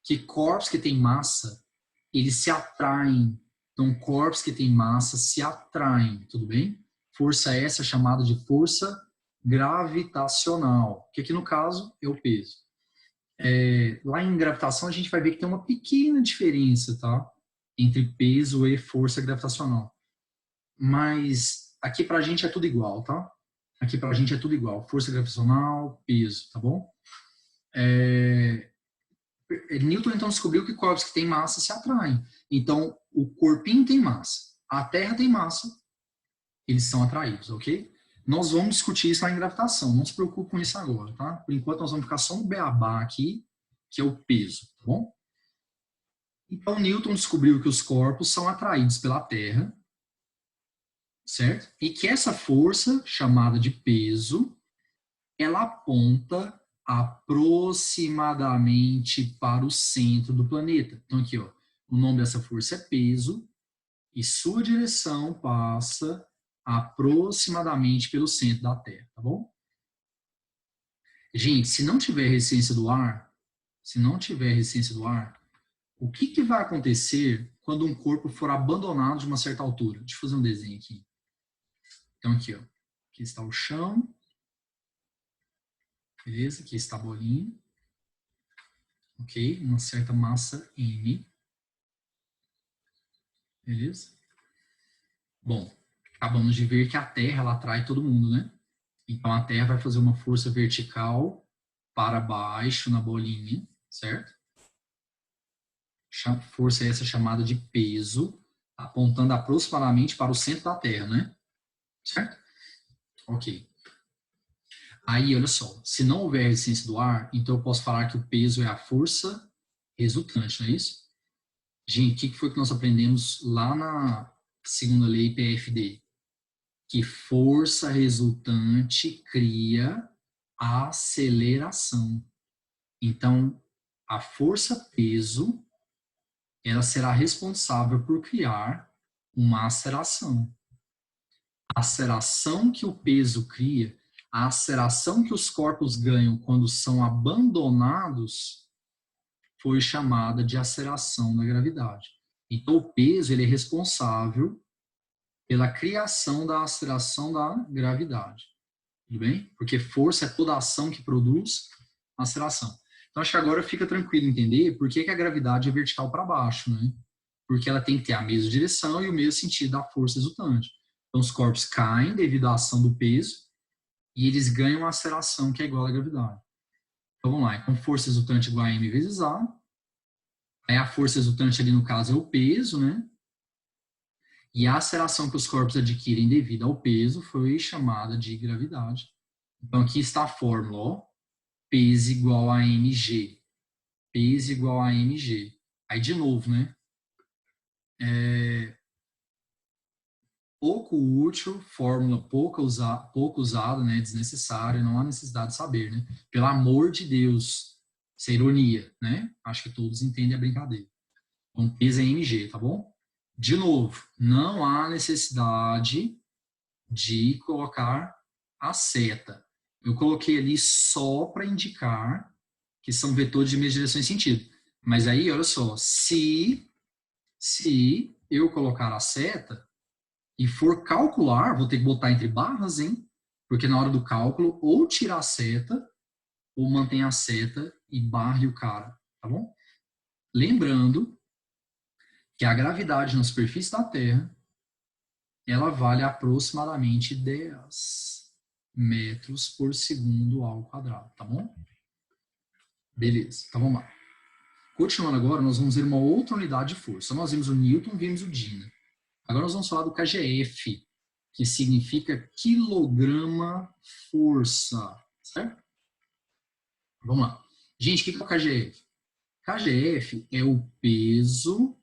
que corpos que têm massa, eles se atraem. Então, corpos que têm massa se atraem, tudo bem? Força essa chamada de força gravitacional, que aqui no caso é o peso. Lá em gravitação a gente vai ver que tem uma pequena diferença, tá? Entre peso e força gravitacional. Mas aqui pra gente é tudo igual, tá? Aqui pra gente é tudo igual. Força gravitacional, peso, tá bom? Newton então descobriu que corpos que têm massa se atraem. Então, o corpinho tem massa, a Terra tem massa, eles são atraídos, ok? Nós vamos discutir isso lá em gravitação, não se preocupe com isso agora, tá? Por enquanto nós vamos ficar só no beabá aqui, que é o peso, tá bom? Então, Newton descobriu que os corpos são atraídos pela Terra, certo? E que essa força, chamada de peso, ela aponta aproximadamente para o centro do planeta. Então aqui, ó, o nome dessa força é peso e sua direção passa aproximadamente pelo centro da Terra, tá bom? Gente, se não tiver resistência do ar, o que vai acontecer quando um corpo for abandonado de uma certa altura? Deixa eu fazer um desenho aqui. Então aqui, ó, aqui está o chão, beleza? Aqui está a bolinha, ok? Uma certa massa M, beleza? Bom, acabamos de ver que a Terra, ela atrai todo mundo, né? Então a Terra vai fazer uma força vertical para baixo na bolinha, certo? Força essa chamada de peso, apontando aproximadamente para o centro da Terra, né? Certo? Ok. Aí, olha só, se não houver resistência do ar, então eu posso falar que o peso é a força resultante, não é isso? Gente, o que foi que nós aprendemos lá na segunda lei PFD? Que força resultante cria aceleração. Então, a força-peso, ela será responsável por criar uma aceleração. A aceleração que o peso cria, a aceleração que os corpos ganham quando são abandonados, foi chamada de aceleração da gravidade. Então, o peso ele é responsável pela criação da aceleração da gravidade. Tudo bem? Porque força é toda ação que produz aceleração. Então, acho que agora fica tranquilo entender por que a gravidade é vertical para baixo, né? Porque ela tem que ter a mesma direção e o mesmo sentido da força resultante. Então, os corpos caem devido à ação do peso e eles ganham uma aceleração que é igual à gravidade. Então, vamos lá. Então, força resultante igual a m vezes a. Aí a força resultante ali, no caso, é o peso, né? E a aceleração que os corpos adquirem devido ao peso foi chamada de gravidade. Então, aqui está a fórmula, ó. Peso igual a mg. Peso igual a mg. Aí, de novo, né? Pouco útil, fórmula pouco usada, né? Desnecessária, não há necessidade de saber, né? Pelo amor de Deus. Isso é ironia, né? Acho que todos entendem a brincadeira. Então, peso é mg, tá bom? De novo, não há necessidade de colocar a seta. Eu coloquei ali só para indicar que são vetores de mesma direção e sentido. Mas aí, olha só, se eu colocar a seta e for calcular, vou ter que botar entre barras, hein? Porque na hora do cálculo, ou tira a seta, ou mantém a seta e barre o cara, tá bom? Lembrando que a gravidade na superfície da Terra, ela vale aproximadamente 10 metros por segundo ao quadrado, tá bom? Beleza, então vamos lá. Continuando agora, nós vamos ver uma outra unidade de força. Nós vimos o Newton, vimos o Dina. Agora nós vamos falar do KGF, que significa quilograma força, certo? Vamos lá. Gente, o que é o KGF? KGF é o peso,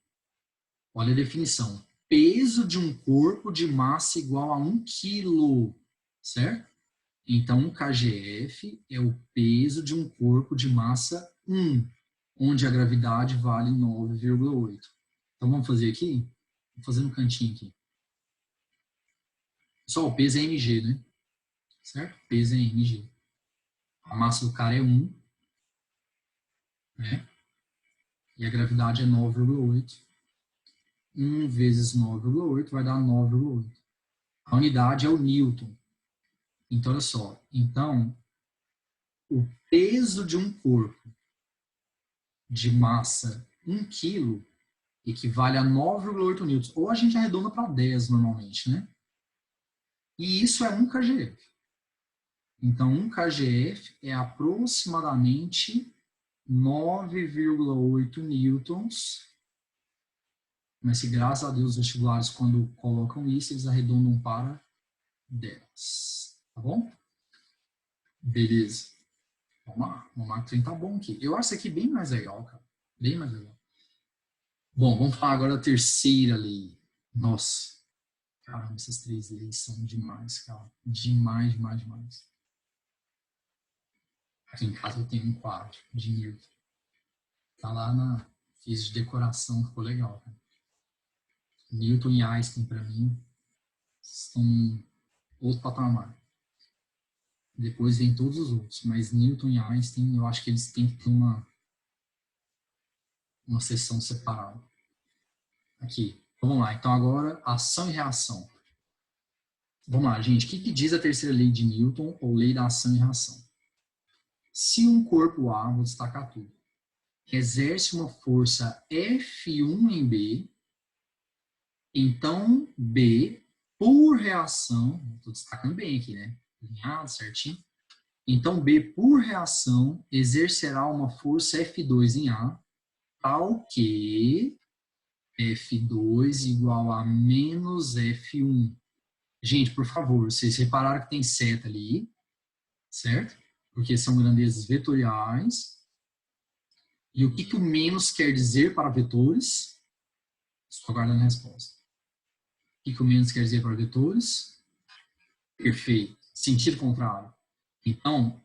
olha a definição, peso de um corpo de massa igual a 1 quilo, certo? Então, um KGF é o peso de um corpo de massa 1, onde a gravidade vale 9,8. Então, vamos fazer aqui? Vou fazer no cantinho aqui. Só o peso é mg, né? Certo? Peso é mg. A massa do cara é 1, né? E a gravidade é 9,8. 1 vezes 9,8 vai dar 9,8. A unidade é o Newton. Então, olha só. Então, o peso de um corpo de massa 1 kg equivale a 9,8 newtons. Ou a gente arredonda para 10 normalmente, né? E isso é 1 kgf. Então, 1 kgf é aproximadamente 9,8 newtons. Mas se, graças a Deus, os vestibulares, quando colocam isso, eles arredondam para 10. Tá bom? Beleza. Vamos lá. O Marco 30 tá bom aqui. Eu acho isso aqui bem mais legal, cara. Bem mais legal. Bom, vamos falar agora da terceira lei. Nossa. Caramba, essas 3 leis são demais, cara. Demais, demais, demais. Aqui em casa eu tenho um quadro de Newton. Tá lá na... Fiz de decoração, ficou legal. Cara. Newton e Einstein, para mim, estão em outro patamar. Depois vem todos os outros, mas Newton e Einstein, eu acho que eles têm que ter uma sessão separada. Aqui, vamos lá. Então agora, ação e reação. Vamos lá, gente. O que diz a terceira lei de Newton, ou lei da ação e reação? Se um corpo A, vou destacar tudo, exerce uma força F1 em B, então B, por reação, estou destacando bem aqui, né? Alinhado, certinho. Então B, por reação, exercerá uma força F2 em A, tal que F2 igual a menos F1. Gente, por favor, vocês repararam que tem seta ali, certo? Porque são grandezas vetoriais. E o que o menos quer dizer para vetores? Estou aguardando a resposta. O que o menos quer dizer para vetores? Perfeito. Sentido contrário. Então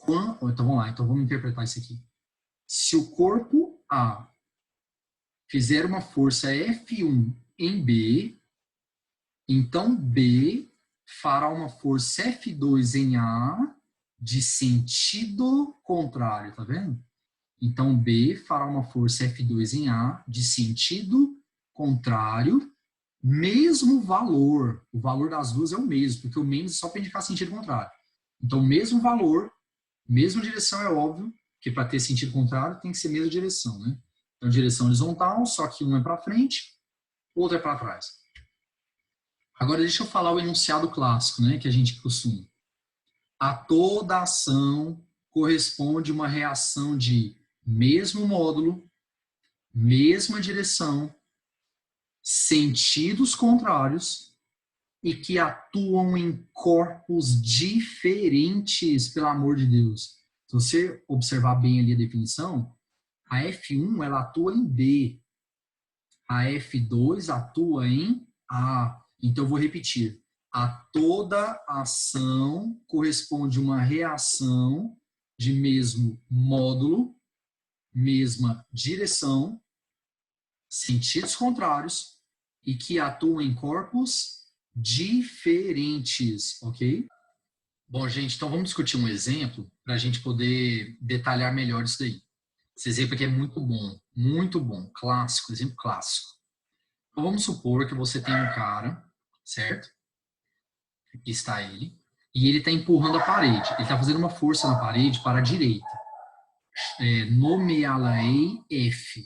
vamos lá. Então vamos interpretar isso aqui. Se o corpo A fizer uma força F1 em B, então B fará uma força F2 em A de sentido contrário, tá vendo? Então B fará uma força F2 em A de sentido contrário, mesmo valor. O valor das duas é o mesmo, porque o menos é só para indicar sentido contrário. Então, mesmo valor, mesma direção é óbvio, que para ter sentido contrário tem que ser mesma direção, né? Então, direção horizontal, só que um é para frente, outro é para trás. Agora, deixa eu falar o enunciado clássico, né, que a gente costuma. A toda ação corresponde uma reação de mesmo módulo, mesma direção, sentidos contrários e que atuam em corpos diferentes, pelo amor de Deus. Se você observar bem ali a definição, a F1 ela atua em B, a F2 atua em A. Então, eu vou repetir. A toda ação corresponde uma reação de mesmo módulo, mesma direção, sentidos contrários e que atuam em corpos diferentes, ok? Bom, gente, então vamos discutir um exemplo para a gente poder detalhar melhor isso daí. Esse exemplo aqui é muito bom, clássico, exemplo clássico. Então vamos supor que você tem um cara, certo? Aqui está ele, e ele está empurrando a parede. Ele está fazendo uma força na parede para a direita. Nomeá-la-ei F.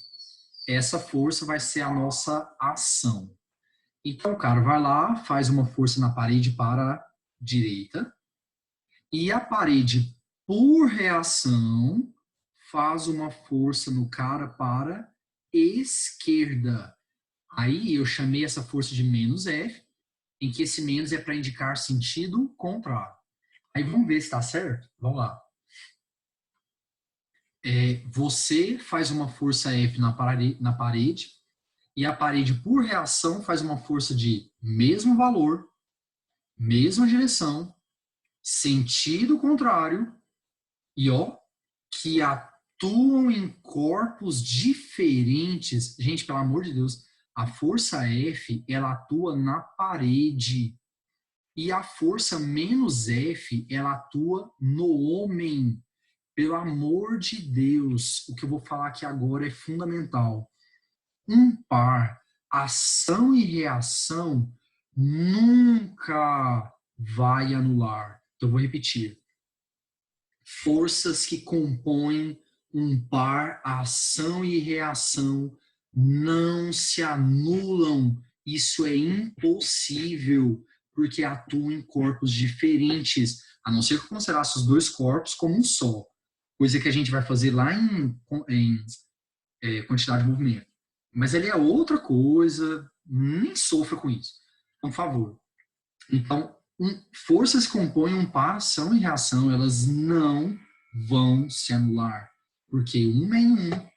Essa força vai ser a nossa ação. Então o cara vai lá, faz uma força na parede para a direita, e a parede, por reação, faz uma força no cara para a esquerda. Aí eu chamei essa força de menos F, em que esse menos é para indicar sentido contrário. Aí vamos ver se está certo? Vamos lá. Você faz uma força F na parede e a parede, por reação, faz uma força de mesmo valor, mesma direção, sentido contrário e que atuam em corpos diferentes. Gente, pelo amor de Deus, a força F ela atua na parede e a força menos F ela atua no homem. Pelo amor de Deus, o que eu vou falar aqui agora é fundamental. Um par, ação e reação, nunca vai anular. Então, eu vou repetir. Forças que compõem um par, ação e reação, não se anulam. Isso é impossível, porque atuam em corpos diferentes, a não ser que considerasse os dois corpos como um só. Coisa que a gente vai fazer lá em quantidade de movimento. Mas ele é outra coisa, nem sofra com isso. Por favor. Então, forças que compõem um par, ação e reação, elas não vão se anular. Porque uma é em um,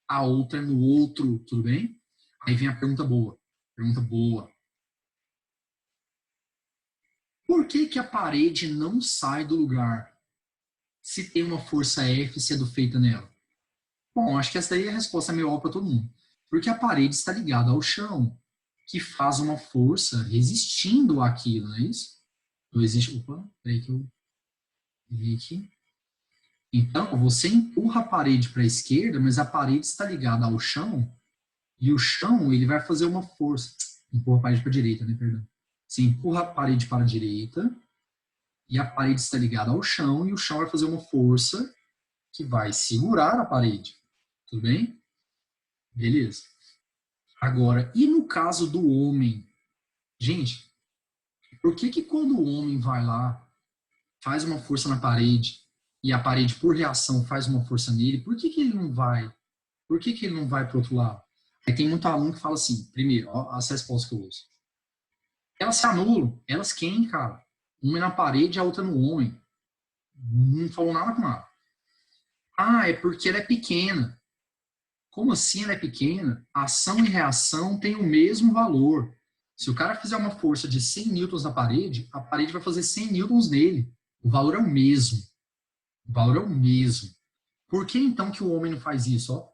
a outra é no outro, tudo bem? Aí vem a pergunta boa. Pergunta boa. Por que a parede não sai do lugar? se tem uma força F sendo feita nela? Bom, acho que essa daí é a resposta meio óbvia para todo mundo. Porque a parede está ligada ao chão, que faz uma força resistindo àquilo, não é isso? Não existe... Opa, peraí que eu errei aqui. Então, você empurra a parede para a esquerda, mas a parede está ligada ao chão, e o chão ele vai fazer uma força. Empurra a parede para a direita, né? Perdão. Você empurra a parede para a direita, e a parede está ligada ao chão, e o chão vai fazer uma força que vai segurar a parede. Tudo bem? Beleza. Agora, e no caso do homem? Gente, por que quando o homem vai lá, faz uma força na parede, e a parede, por reação, faz uma força nele, por que ele não vai? Por que ele não vai para o outro lado? Aí tem muito aluno que fala assim, primeiro, ó, as respostas que eu uso. Elas se anulam, elas quem, cara? Uma é na parede, a outra no homem. Não falou nada com nada. Ah, é porque ela é pequena. Como assim ela é pequena? A ação e reação têm o mesmo valor. Se o cara fizer uma força de 100 newtons na parede, a parede vai fazer 100 newtons nele. O valor é o mesmo. O valor é o mesmo. Por que então que o homem não faz isso? Ó,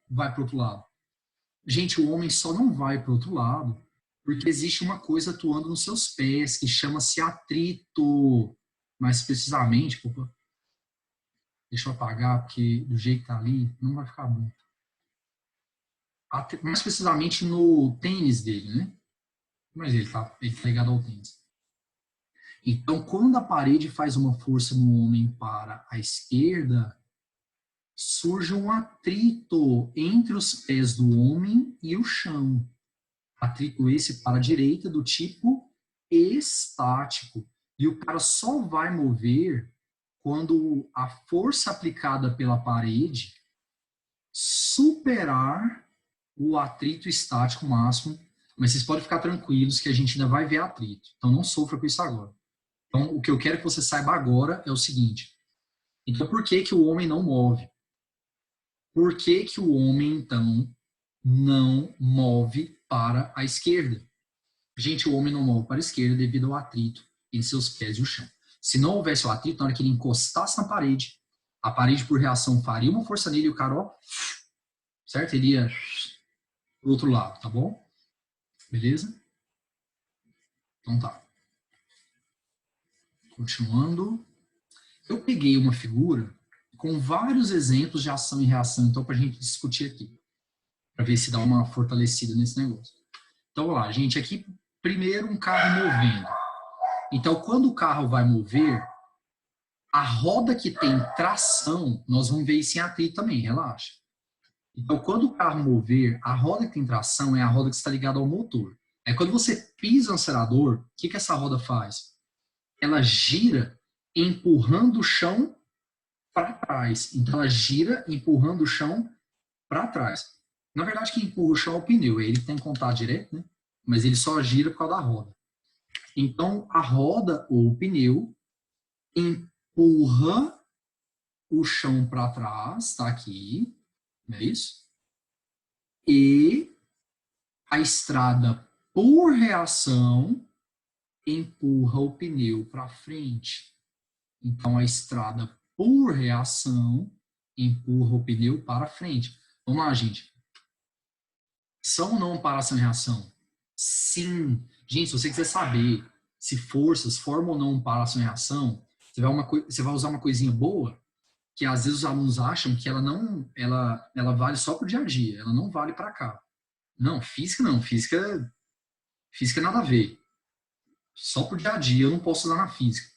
vai para o outro lado. Gente, o homem só não vai para o outro lado porque existe uma coisa atuando nos seus pés que chama-se atrito. Mais precisamente, opa, deixa eu apagar porque do jeito que tá ali não vai ficar bom. Mais precisamente no tênis dele, né? Mas ele tá ligado ao tênis. Então, quando a parede faz uma força no homem para a esquerda, surge um atrito entre os pés do homem e o chão. Atrito esse para a direita do tipo estático. E o cara só vai mover quando a força aplicada pela parede superar o atrito estático máximo. Mas vocês podem ficar tranquilos que a gente ainda vai ver atrito. Então não sofra com isso agora. Então o que eu quero que você saiba agora é o seguinte. Então por que o homem não move? Por que o homem, então, não move para a esquerda? Gente, o homem não move para a esquerda devido ao atrito entre seus pés e o chão. Se não houvesse o atrito, na hora que ele encostasse na parede, a parede, por reação, faria uma força nele e o cara, ó, certo? Ele ia pro outro lado, tá bom? Beleza? Então tá. Continuando. Eu peguei uma figura com vários exemplos de ação e reação, então, para a gente discutir aqui. Para ver se dá uma fortalecida nesse negócio. Então, vamos lá, gente. Aqui, primeiro, um carro movendo. Então, quando o carro vai mover, a roda que tem tração, nós vamos ver isso em atrito também, relaxa. Então, quando o carro mover, a roda que tem tração é a roda que está ligada ao motor. Aí, quando você pisa no acelerador, o que essa roda faz? Ela gira empurrando o chão para trás. Então, ela gira empurrando o chão para trás. Na verdade, quem empurra o chão é o pneu. Ele tem contato direto, né? Mas ele só gira por causa da roda. Então, a roda ou o pneu empurra o chão para trás, tá aqui, não é isso? E a estrada, por reação, empurra o pneu para frente. Então, a estrada, por reação, empurra o pneu para frente. Vamos lá, gente. São ou não paração e reação? Sim. Gente, se você quiser saber se forças formam ou não paração e reação, você vai usar uma coisinha boa, que às vezes os alunos acham que ela vale só para o dia a dia, ela não vale para cá. Não, física não. Física nada a ver. Só para o dia a dia eu não posso usar na física.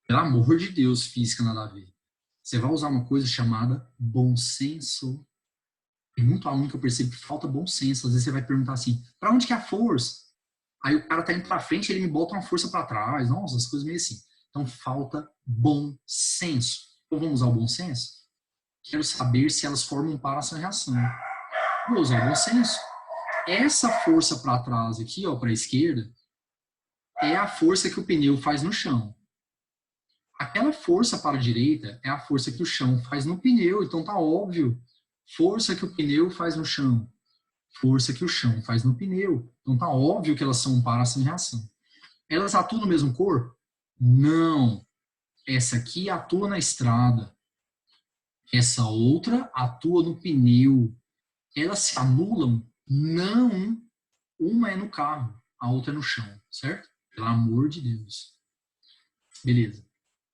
Pelo amor de Deus, física nada a ver. Você vai usar uma coisa chamada bom senso. Tem muito aluno que eu percebo que falta bom senso. Às vezes você vai perguntar assim, para onde que é a força? Aí o cara tá indo para frente, ele me bota uma força para trás. Nossa, as coisas meio assim. Então falta bom senso. Então vamos usar o bom senso? Quero saber se elas formam paração e reação. Vou usar o bom senso. Essa força para trás aqui, ó, para a esquerda, é a força que o pneu faz no chão. Aquela força para a direita é a força que o chão faz no pneu. Então tá óbvio. Força que o pneu faz no chão. Força que o chão faz no pneu. Então tá óbvio que elas são paração e reação. Elas atuam no mesmo corpo? Não. essa aqui atua na estrada, essa outra atua no pneu. Elas se anulam? Não. Uma é no carro, a outra é no chão, certo? Pelo amor de Deus. Beleza.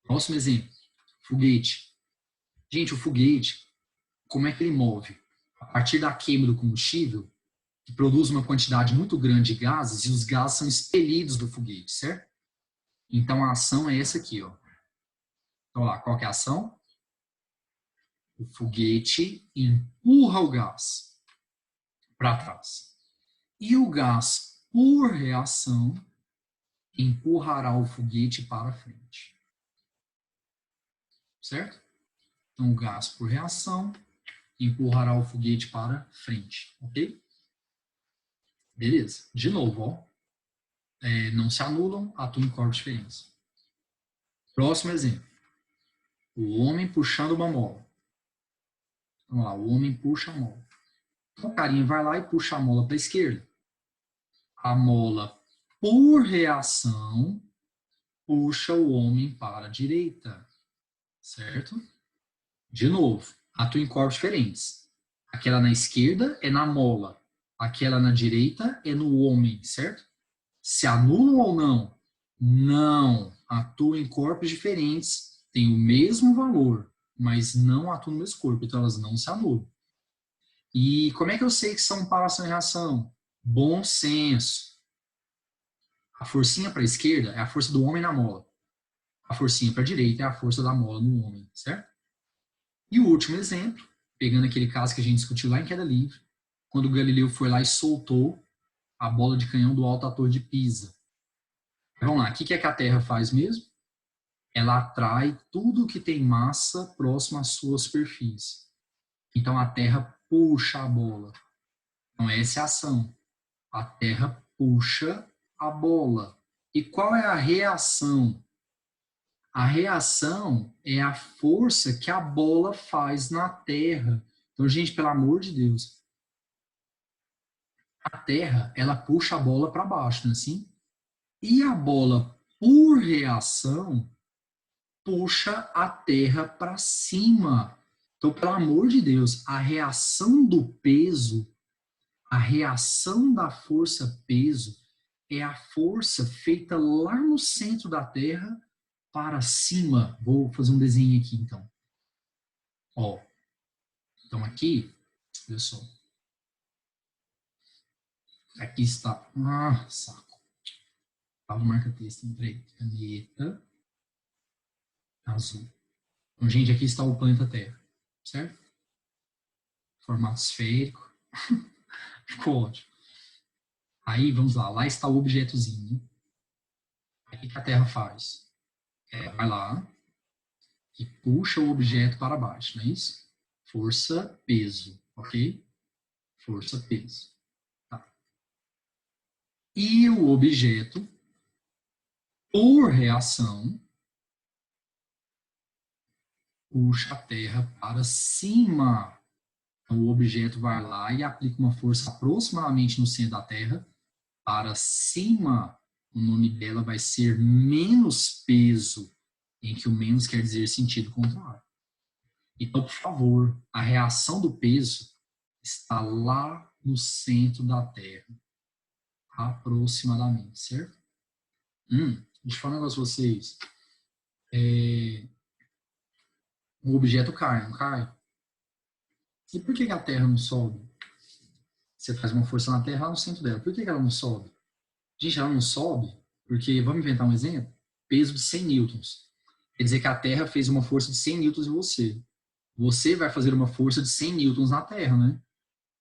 Próximo exemplo. Foguete. Gente, o foguete, como é que ele move? A partir da queima do combustível, que produz uma quantidade muito grande de gases, e os gases são expelidos do foguete, certo? Então, a ação é essa aqui, ó. Então, lá, qual que é a ação? O foguete empurra o gás para trás. E o gás, por reação, empurrará o foguete para frente. Certo? Então, o gás, por reação, empurrará o foguete para frente. Ok? Beleza. De novo, ó. Não se anulam, atuam em corpos diferentes. Próximo exemplo. O homem puxando uma mola. Vamos lá, o homem puxa a mola. Então, o carinha vai lá e puxa a mola para a esquerda. A mola, por reação, puxa o homem para a direita. Certo? De novo, atua em corpos diferentes. Aquela na esquerda é na mola. Aquela na direita é no homem, certo? Se anulam ou não? Não. Atuam em corpos diferentes, têm o mesmo valor, mas não atuam no mesmo corpo, então elas não se anulam. E como é que eu sei que são para ação e reação? Bom senso. A forcinha para a esquerda é a força do homem na mola. A forcinha para a direita é a força da mola no homem, certo? E o último exemplo, pegando aquele caso que a gente discutiu lá em Queda Livre, quando o Galileu foi lá e soltou a bola de canhão do alto da Torre de Pisa. Vamos lá, o que é que a Terra faz mesmo? Ela atrai tudo que tem massa próximo à sua superfície. Então a Terra puxa a bola. Então essa é a ação. A Terra puxa a bola. E qual é a reação? A reação é a força que a bola faz na Terra. Então, gente, pelo amor de Deus, a Terra, ela puxa a bola para baixo, não é assim? E a bola, por reação, puxa a Terra para cima. Então, pelo amor de Deus, a reação do peso, a reação da força-peso, é a força feita lá no centro da Terra para cima. Vou fazer um desenho aqui, então. Ó, então aqui, olha só. Aqui está. Ah, saco. Fala o marca-texto, entrei. Caneta azul. Então, gente, aqui está o planeta Terra, certo? Formato esférico. Ficou ótimo. Aí, vamos lá. Lá está o objetozinho. Aí, o que a Terra faz? Vai lá e puxa o objeto para baixo, não é isso? Força, peso, ok? Força, peso. Tá. E o objeto, por reação, puxa a Terra para cima. Então, o objeto vai lá e aplica uma força aproximadamente no centro da Terra para cima. O nome dela vai ser menos peso, em que o menos quer dizer sentido contrário. Então, por favor, a reação do peso está lá no centro da Terra, aproximadamente, certo? Deixa eu falar um negócio pra vocês. O objeto cai, não cai? E por que a Terra não sobe? Você faz uma força na Terra lá no centro dela. Por que ela não sobe? Gente, ela não sobe porque, vamos inventar um exemplo? Peso de 100 newtons. Quer dizer que a Terra fez uma força de 100 newtons em você. Você vai fazer uma força de 100 newtons na Terra, né?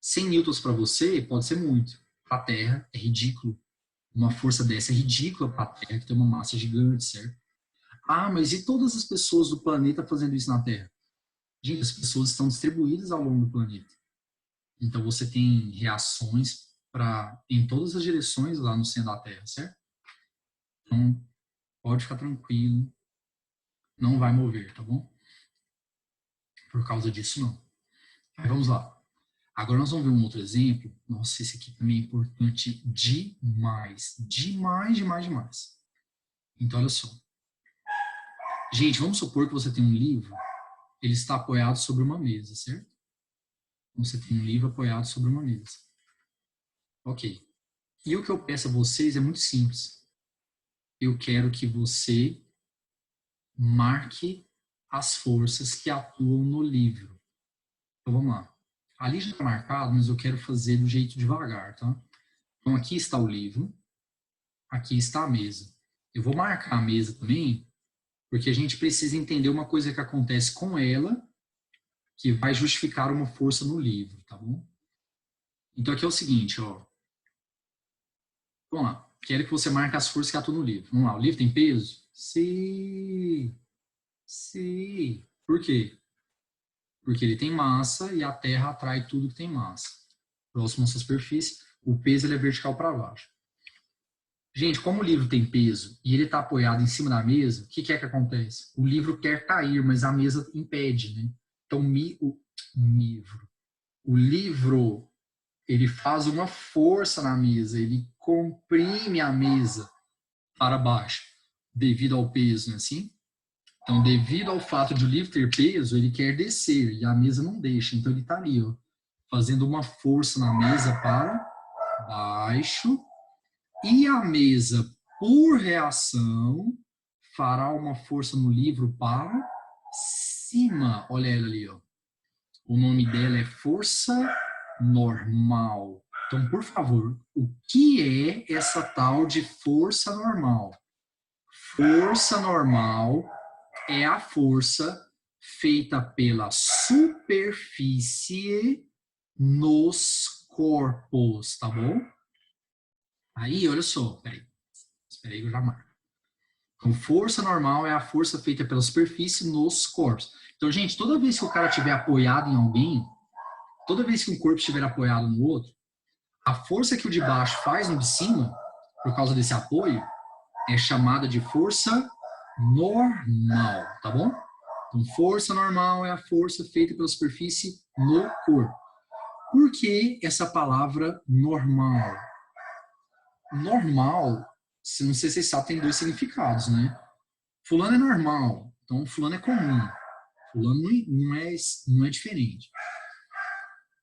100 newtons para você pode ser muito. Para a Terra é ridículo. Uma força dessa é ridícula para a Terra, que tem uma massa gigante, certo? Ah, mas e todas as pessoas do planeta fazendo isso na Terra? Gente, as pessoas estão distribuídas ao longo do planeta. Então você tem reações em todas as direções lá no centro da Terra, certo? Então, pode ficar tranquilo. Não vai mover, tá bom? Por causa disso, não. Aí vamos lá. Agora nós vamos ver um outro exemplo. Nossa, esse aqui também é importante demais. Demais, demais, demais. Então, olha só. Gente, vamos supor que você tem um livro, ele está apoiado sobre uma mesa, certo? Você tem um livro apoiado sobre uma mesa. Ok. E o que eu peço a vocês é muito simples. Eu quero que você marque as forças que atuam no livro. Então, vamos lá. Ali já está marcado, mas eu quero fazer do jeito devagar, tá? Então, aqui está o livro, aqui está a mesa. Eu vou marcar a mesa também, porque a gente precisa entender uma coisa que acontece com ela, que vai justificar uma força no livro, tá bom? Então, aqui é o seguinte, ó. Vamos lá. Quero que você marque as forças que atuam no livro. Vamos lá. O livro tem peso? Sim. Sim. Por quê? Porque ele tem massa e a Terra atrai tudo que tem massa. Próximo à sua superfície, o peso ele é vertical para baixo. Gente, como o livro tem peso e ele está apoiado em cima da mesa, o que é que acontece? O livro quer cair, mas a mesa impede, né? Então, o livro, ele faz uma força na mesa, ele comprime a mesa para baixo, devido ao peso, né, assim? Então, devido ao fato de o livro ter peso, ele quer descer e a mesa não deixa. Então, ele está ali, ó, fazendo uma força na mesa para baixo. E a mesa, por reação, fará uma força no livro para cima. Olha ela ali, ó. O nome dela é força normal. Então, por favor, o que é essa tal de força normal? Força normal é a força feita pela superfície nos corpos, tá bom? Aí, olha só, peraí. Espera aí que eu já marco. Então, força normal é a força feita pela superfície nos corpos. Então, gente, toda vez que o cara estiver apoiado em alguém, toda vez que um corpo estiver apoiado no outro, a força que o de baixo faz no de cima, por causa desse apoio, é chamada de força normal, tá bom? Então, força normal é a força feita pela superfície no corpo. Por que essa palavra normal? Normal, não sei se vocês sabem, tem dois significados, né? Fulano é normal, então fulano é comum. Fulano não é diferente.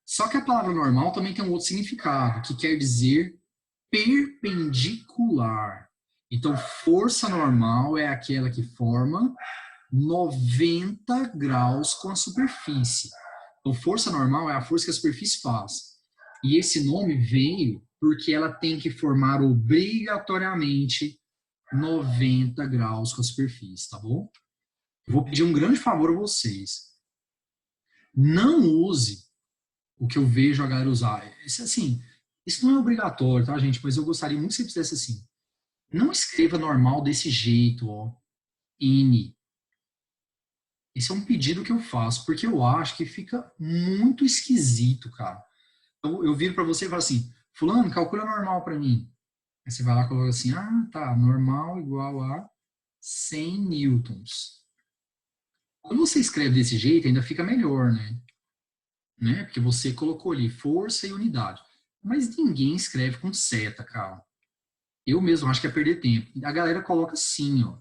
Só que a palavra normal também tem um outro significado, que quer dizer perpendicular. Então, força normal é aquela que forma 90 graus com a superfície. Então, força normal é a força que a superfície faz. E esse nome veio porque ela tem que formar obrigatoriamente 90 graus com a superfície, tá bom? Eu vou pedir um grande favor a vocês. Não use o que eu vejo a galera usar. Isso, assim, isso não é obrigatório, tá, gente? Mas eu gostaria muito que você fizesse assim. Não escreva normal desse jeito, ó. N. Esse é um pedido que eu faço, porque eu acho que fica muito esquisito, cara. Então, eu viro para você e falo assim, fulano, calcula normal para mim. Aí você vai lá e coloca assim, ah, tá, normal igual a 100 newtons. Quando você escreve desse jeito, ainda fica melhor, né? Porque você colocou ali força e unidade. Mas ninguém escreve com seta, cara. Eu mesmo acho que é perder tempo. A galera coloca assim, ó.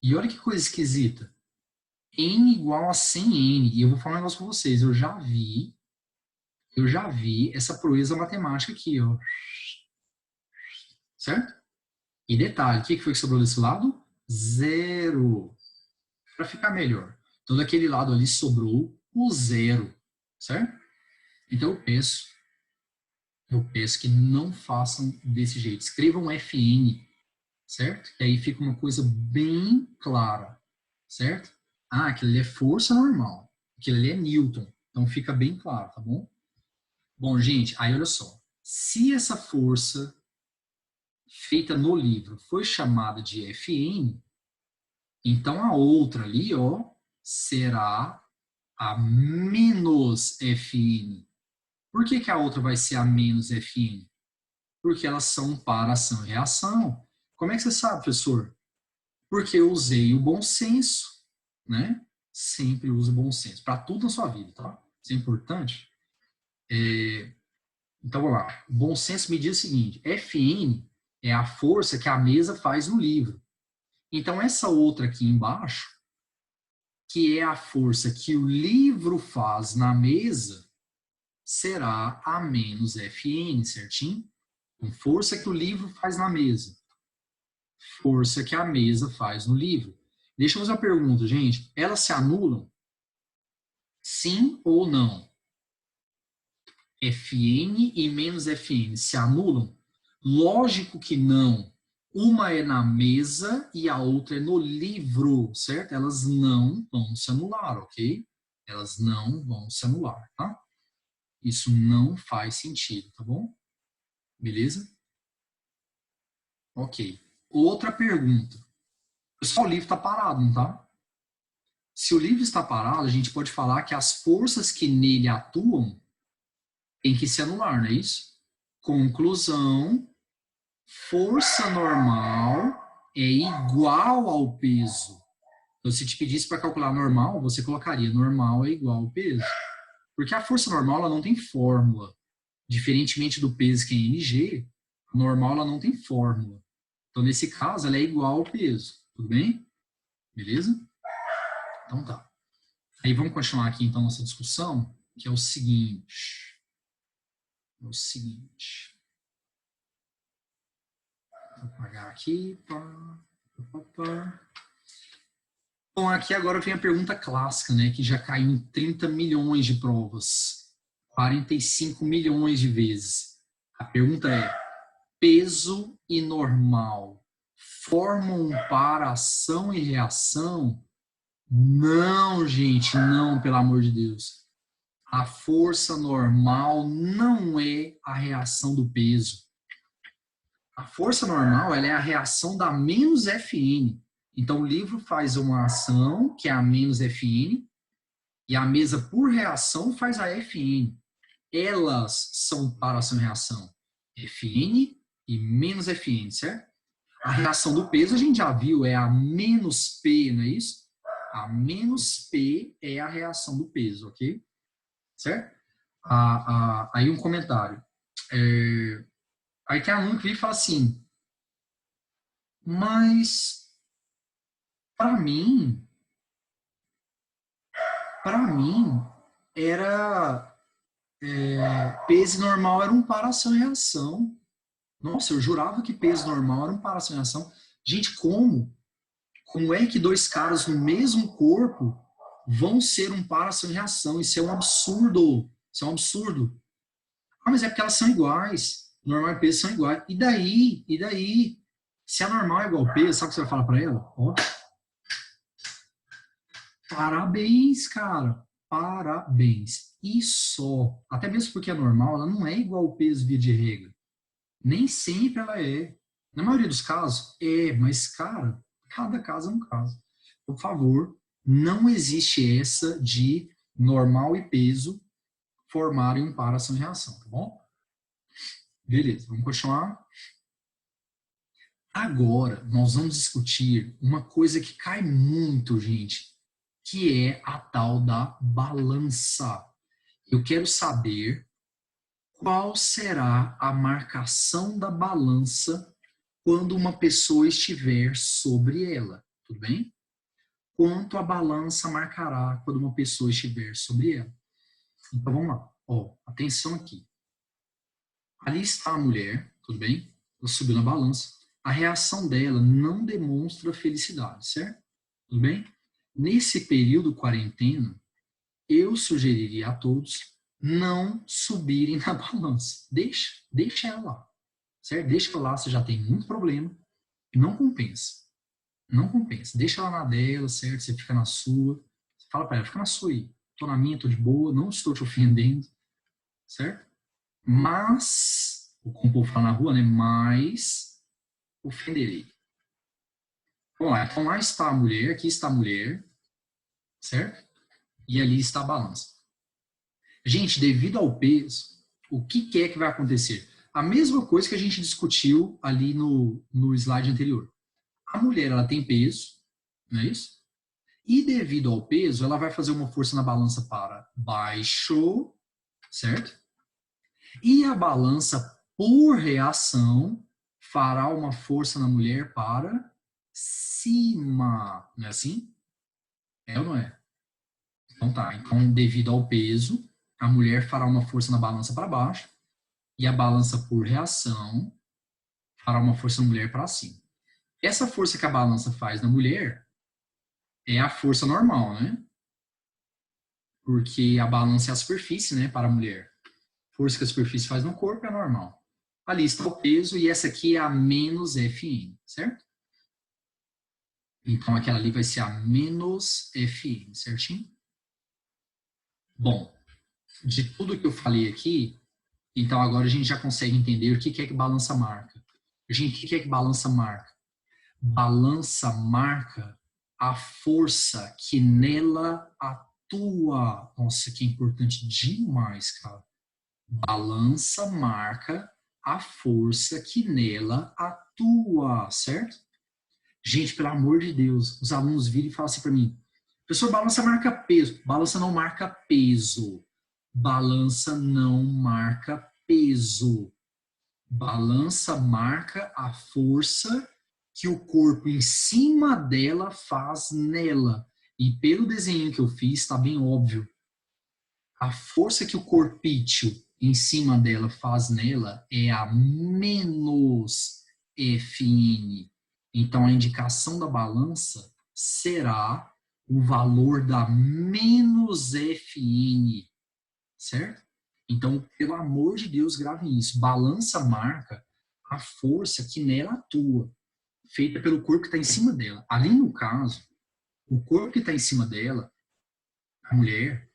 E olha que coisa esquisita. N igual a 100N. E eu vou falar um negócio com vocês. Eu já vi essa proeza matemática aqui, ó. Certo? E detalhe, o que foi que sobrou desse lado? Zero. Para ficar melhor. Então, daquele lado ali sobrou o zero. Certo? Então, eu peço que não façam desse jeito. Escrevam FN, certo? Que aí fica uma coisa bem clara, certo? Ah, aquilo ali é força normal. Aquilo ali é Newton. Então, fica bem claro, tá bom? Bom, gente, aí olha só. Se essa força feita no livro foi chamada de Fn, então a outra ali, ó, será a menos Fn. Por que a outra vai ser a menos Fn? Porque elas são para ação e reação. Como é que você sabe, professor? Porque eu usei o bom senso, né? Sempre use o bom senso, para tudo na sua vida, tá? Isso é importante. Então, vamos lá. O bom senso me diz o seguinte, Fn é a força que a mesa faz no livro. Então, essa outra aqui embaixo, que é a força que o livro faz na mesa, será a menos Fn, certinho? Então, força que o livro faz na mesa. Força que a mesa faz no livro. Deixa eu fazer uma pergunta, gente. Elas se anulam? Sim ou não? Fn e menos Fn se anulam? Lógico que não. Uma é na mesa e a outra é no livro, certo? Elas não vão se anular, ok? Elas não vão se anular, tá? Isso não faz sentido, tá bom? Beleza? Ok. Outra pergunta. Pessoal, o livro está parado, não tá? Se o livro está parado, a gente pode falar que as forças que nele atuam têm que se anular, não é isso? Conclusão, força normal é igual ao peso. Então, se te pedisse para calcular normal, você colocaria normal é igual ao peso. Porque a força normal ela não tem fórmula. Diferentemente do peso que é mg, normal ela não tem fórmula. Então, nesse caso, ela é igual ao peso. Tudo bem? Beleza? Então tá. Aí vamos continuar aqui então nossa discussão, que é o seguinte. Vou apagar aqui. Bom, aqui agora vem a pergunta clássica, né, que já caiu em 30 milhões de provas, 45 milhões de vezes. A pergunta é: peso e normal formam para ação e reação? Não, gente, não, pelo amor de Deus. A força normal não é a reação do peso. A força normal ela é a reação da menos Fn. Então, o livro faz uma ação, que é a menos Fn, e a mesa, por reação, faz a Fn. Elas são para ação e reação. Fn e menos Fn, certo? A reação do peso, a gente já viu, é a menos P, não é isso? A menos P é a reação do peso, ok? Certo? Aí um comentário. Aí tem aluno que vem e fala assim, mas para mim era peso normal era um para ação e reação. Nossa, eu jurava que peso normal era um para ação e reação. Gente, como? Como é que dois caras no mesmo corpo vão ser um para ação e reação? Isso é um absurdo. Isso é um absurdo. Ah, mas é porque elas são iguais. Normal e peso são iguais. E daí? E daí? Se a normal é igual ao peso, sabe o que você vai falar para ela? Ó, parabéns, cara. Parabéns. E só. Até mesmo porque a normal, ela não é igual ao peso via de regra. Nem sempre ela é. Na maioria dos casos, é. Mas, cara, cada caso é um caso. Por favor, não existe essa de normal e peso formarem um par ação e reação, tá bom? Beleza, vamos continuar. Agora, nós vamos discutir uma coisa que cai muito, gente, que é a tal da balança. Eu quero saber qual será a marcação da balança quando uma pessoa estiver sobre ela, tudo bem? Quanto a balança marcará quando uma pessoa estiver sobre ela. Então, vamos lá. Ó, atenção aqui. Ali está a mulher, tudo bem? Ela subiu na balança. A reação dela não demonstra felicidade, certo? Tudo bem? Nesse período quarentena, eu sugeriria a todos não subirem na balança. Deixa ela lá, certo? Deixa ela lá, você já tem muito problema. Não compensa. Não compensa. Deixa ela na dela, certo? Você fica na sua. Você fala para ela, fica na sua aí. Tô na minha, tô de boa, não estou te ofendendo, certo? Mas, como o povo fala na rua, né? Mas ofenderei. Bom, então lá está a mulher, aqui está a mulher, certo? E ali está a balança. Gente, devido ao peso, o que é que vai acontecer? A mesma coisa que a gente discutiu ali no slide anterior. A mulher, ela tem peso, não é isso? E devido ao peso, ela vai fazer uma força na balança para baixo, certo? E a balança, por reação, fará uma força na mulher para cima. Não é assim? É ou não é? Então tá. Então, devido ao peso, a mulher fará uma força na balança para baixo e a balança por reação fará uma força na mulher para cima. Essa força que a balança faz na mulher é a força normal, né? Porque a balança é a superfície, né, para a mulher. A força que a superfície faz no corpo é normal. Ali está o peso e essa aqui é a menos Fn, certo? Então aquela ali vai ser a menos Fn, certinho? Bom, de tudo que eu falei aqui, então agora a gente já consegue entender o que é que balança marca. Gente, o que é que balança marca? Balança marca a força que nela atua. Nossa, que importante demais, cara. Balança marca a força que nela atua, certo? Gente, pelo amor de Deus, os alunos viram e falam assim para mim: professor, balança marca peso. Balança não marca peso. Balança não marca peso. Balança marca a força que o corpo em cima dela faz nela. E pelo desenho que eu fiz, está bem óbvio. A força que o corpício em cima dela faz nela é a menos Fn. Então, a indicação da balança será o valor da menos Fn, certo? Então, pelo amor de Deus, gravem isso. Balança marca a força que nela atua, feita pelo corpo que está em cima dela. Ali no caso, o corpo que está em cima dela, a mulher,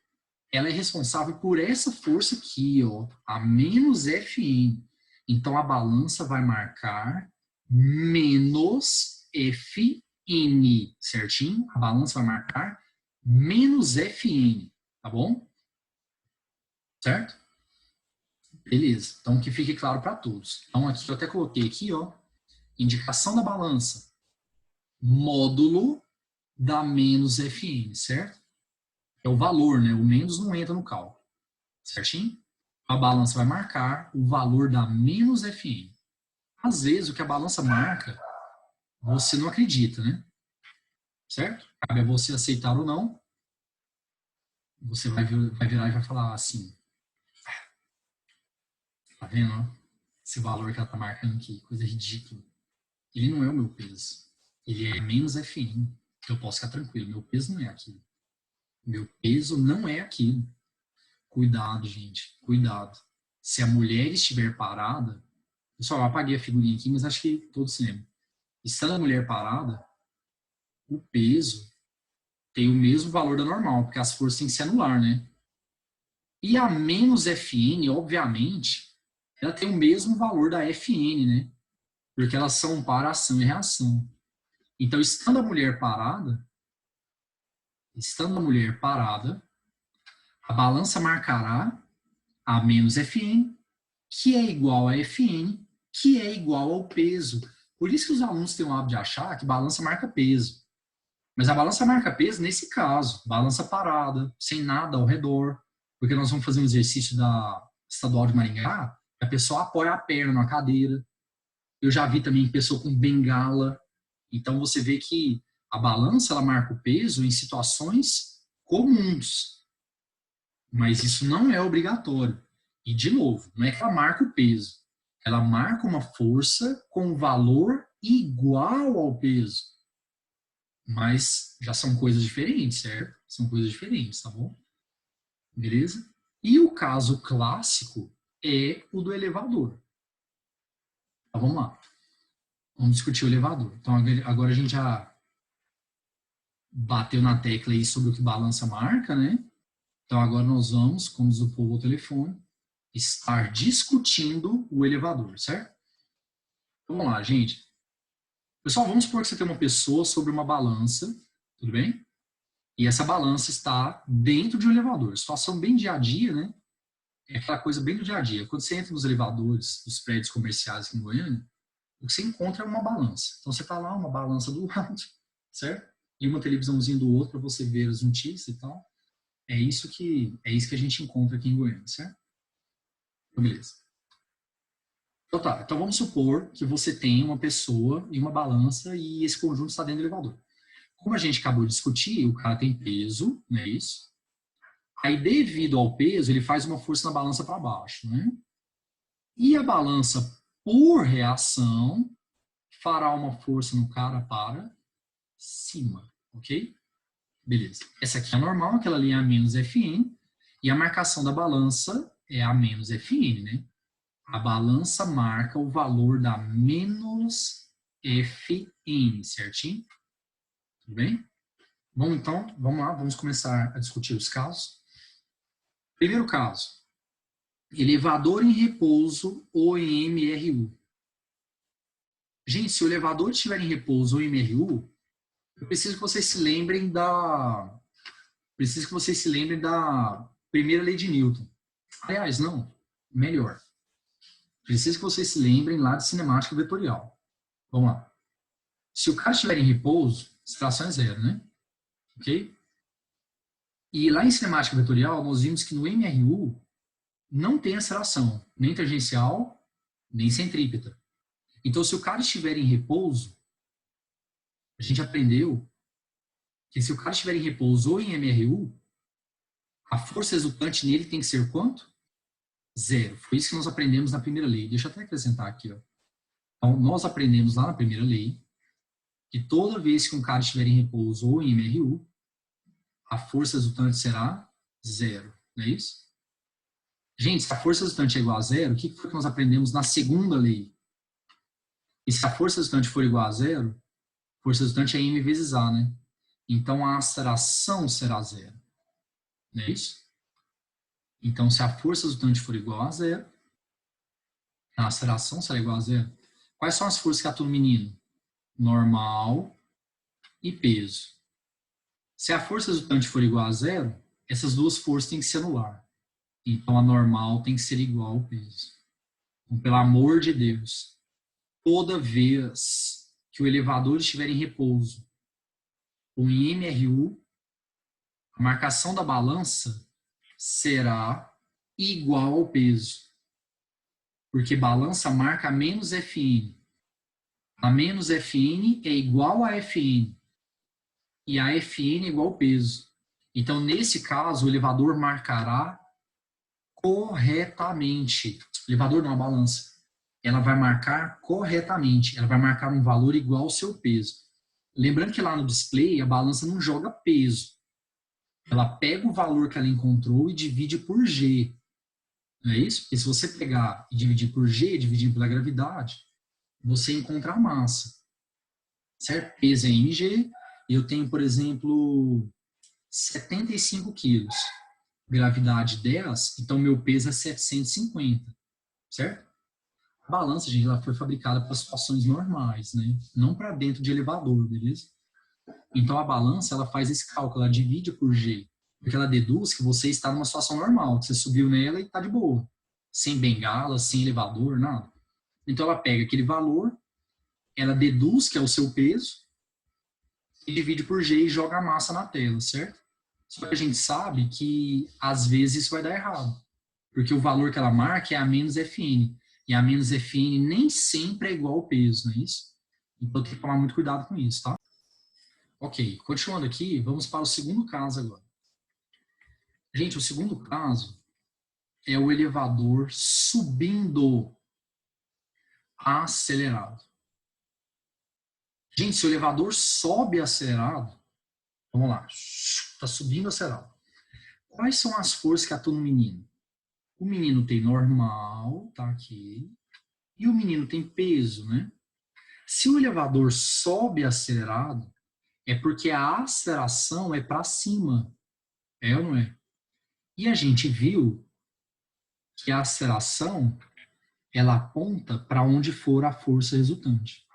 ela é responsável por essa força aqui, ó, a menos Fn. Então, a balança vai marcar menos Fn, certinho? A balança vai marcar menos Fn, tá bom? Certo? Beleza. Então, que fique claro para todos. Então, aqui eu até coloquei aqui, ó, indicação da balança, módulo da menos Fn, certo? É o valor, né? O menos não entra no cálculo, certinho? A balança vai marcar o valor da menos Fn. Às vezes, o que a balança marca, você não acredita, né? Certo? Cabe a você aceitar ou não. Você vai virar e vai falar assim, tá vendo? Esse valor que ela tá marcando aqui, coisa ridícula. Ele não é o meu peso. Ele é menos Fn. Então eu posso ficar tranquilo. Meu peso não é aquilo. Meu peso não é aquilo. Cuidado, gente. Cuidado. Se a mulher estiver parada, pessoal, eu apaguei a figurinha aqui, mas acho que todos se lembram. Estando a mulher parada, o peso tem o mesmo valor da normal, porque as forças têm que se anular, né? E a menos Fn, obviamente, ela tem o mesmo valor da Fn, né? Porque elas são para ação e reação. Então, estando a mulher parada, a balança marcará a menos Fn, que é igual a Fn, que é igual ao peso. Por isso que os alunos têm o hábito de achar que balança marca peso. Mas a balança marca peso nesse caso, balança parada, sem nada ao redor, porque nós vamos fazer um exercício da Estadual de Maringá, a pessoa apoia a perna na cadeira. Eu já vi também pessoa com bengala. Então você vê que a balança ela marca o peso em situações comuns, mas isso não é obrigatório. E de novo, não é que ela marca o peso, ela marca uma força com valor igual ao peso. Mas já são coisas diferentes, certo? São coisas diferentes, tá bom? Beleza? E o caso clássico é o do elevador. Tá, vamos lá. Vamos discutir o elevador. Então, agora a gente já bateu na tecla aí sobre o que balança a marca, né? Então, agora nós vamos, como diz o povo ao telefone, estar discutindo o elevador, certo? Então, vamos lá, gente. Pessoal, vamos supor que você tem uma pessoa sobre uma balança, tudo bem? E essa balança está dentro de um elevador. Situação bem dia a dia, né? É aquela coisa bem do dia a dia. Quando você entra nos elevadores dos prédios comerciais aqui em Goiânia, o que você encontra é uma balança. Então você está lá, uma balança do lado, certo? E uma televisãozinha do outro para você ver as notícias e tal. É isso que a gente encontra aqui em Goiânia, certo? Então, beleza. Então tá, então vamos supor que você tem uma pessoa e uma balança e esse conjunto está dentro do elevador. Como a gente acabou de discutir, o cara tem peso, não é isso? Aí, devido ao peso, ele faz uma força na balança para baixo, né? E a balança, por reação, fará uma força no cara para cima, ok? Beleza. Essa aqui é normal, aquela ali é a menos Fn, e a marcação da balança é a menos Fn, né? A balança marca o valor da menos Fn, certinho? Tudo bem? Bom, então, vamos lá, vamos começar a discutir os casos. Primeiro caso, elevador em repouso ou em MRU. Gente, se o elevador estiver em repouso ou em MRU, eu preciso que vocês se lembrem da primeira lei de Newton. Aliás, não, melhor. Preciso que vocês se lembrem lá de cinemática vetorial. Vamos lá. Se o cara estiver em repouso, aceleração é zero, né? Ok? E lá em cinemática vetorial, nós vimos que no MRU não tem aceleração, nem tangencial, nem centrípeta. Então, se o cara estiver em repouso, a gente aprendeu que se o cara estiver em repouso ou em MRU, a força resultante nele tem que ser quanto? Zero. Foi isso que nós aprendemos na primeira lei. Deixa eu até acrescentar aqui. Ó. Então, nós aprendemos lá na primeira lei que toda vez que um cara estiver em repouso ou em MRU, a força resultante será zero. Não é isso? Gente, se a força resultante é igual a zero, o que foi que nós aprendemos na segunda lei? E se a força resultante for igual a zero, a força resultante é m vezes a, né? Então, a aceleração será zero. Não é isso? Então, se a força resultante for igual a zero, a aceleração será igual a zero. Quais são as forças que atuam no menino? Normal e peso. Se a força resultante for igual a zero, essas duas forças têm que se anular. Então, a normal tem que ser igual ao peso. Então, pelo amor de Deus, toda vez que o elevador estiver em repouso ou em MRU, a marcação da balança será igual ao peso. Porque balança marca menos Fn. A menos Fn é igual a Fn. E a Fn é igual ao peso. Então, nesse caso, o elevador marcará corretamente. O elevador não, a balança. Ela vai marcar corretamente. Ela vai marcar um valor igual ao seu peso. Lembrando que lá no display, a balança não joga peso. Ela pega o valor que ela encontrou e divide por G. Não é isso? Porque se você pegar e dividir por G, dividindo pela gravidade, você encontra a massa. Certo? Peso é mg. Eu tenho, por exemplo, 75 quilos. Gravidade 10, então meu peso é 750. Certo? A balança, gente, ela foi fabricada para situações normais, né? Não para dentro de elevador, beleza? Então a balança, ela faz esse cálculo, ela divide por G. Porque ela deduz que você está numa situação normal, que você subiu nela e está de boa. Sem bengala, sem elevador, nada. Então ela pega aquele valor, ela deduz que é o seu peso, e divide por G e joga a massa na tela, certo? Só que a gente sabe que às vezes isso vai dar errado. Porque o valor que ela marca é a menos Fn. E a menos Fn nem sempre é igual ao peso, não é isso? Então tem que tomar muito cuidado com isso, tá? Ok, continuando aqui, vamos para o segundo caso agora. Gente, o segundo caso é o elevador subindo acelerado. Gente, se o elevador sobe acelerado, vamos lá, está subindo acelerado. Quais são as forças que atuam no menino? O menino tem normal, tá aqui, e o menino tem peso, né? Se o elevador sobe acelerado, é porque a aceleração é para cima, é ou não é? E a gente viu que a aceleração ela aponta para onde for a força resultante.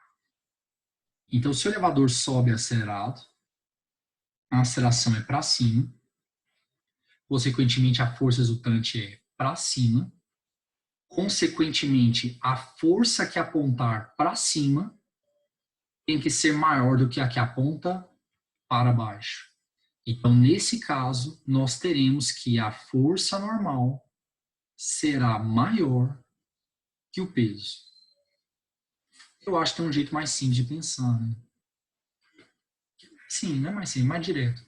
Então, se o elevador sobe acelerado, a aceleração é para cima, consequentemente, a força resultante é para cima, consequentemente, a força que apontar para cima tem que ser maior do que a que aponta para baixo. Então, nesse caso, nós teremos que a força normal será maior que o peso. Eu acho que é um jeito mais simples de pensar, né? Sim, não é mais simples, mais direto.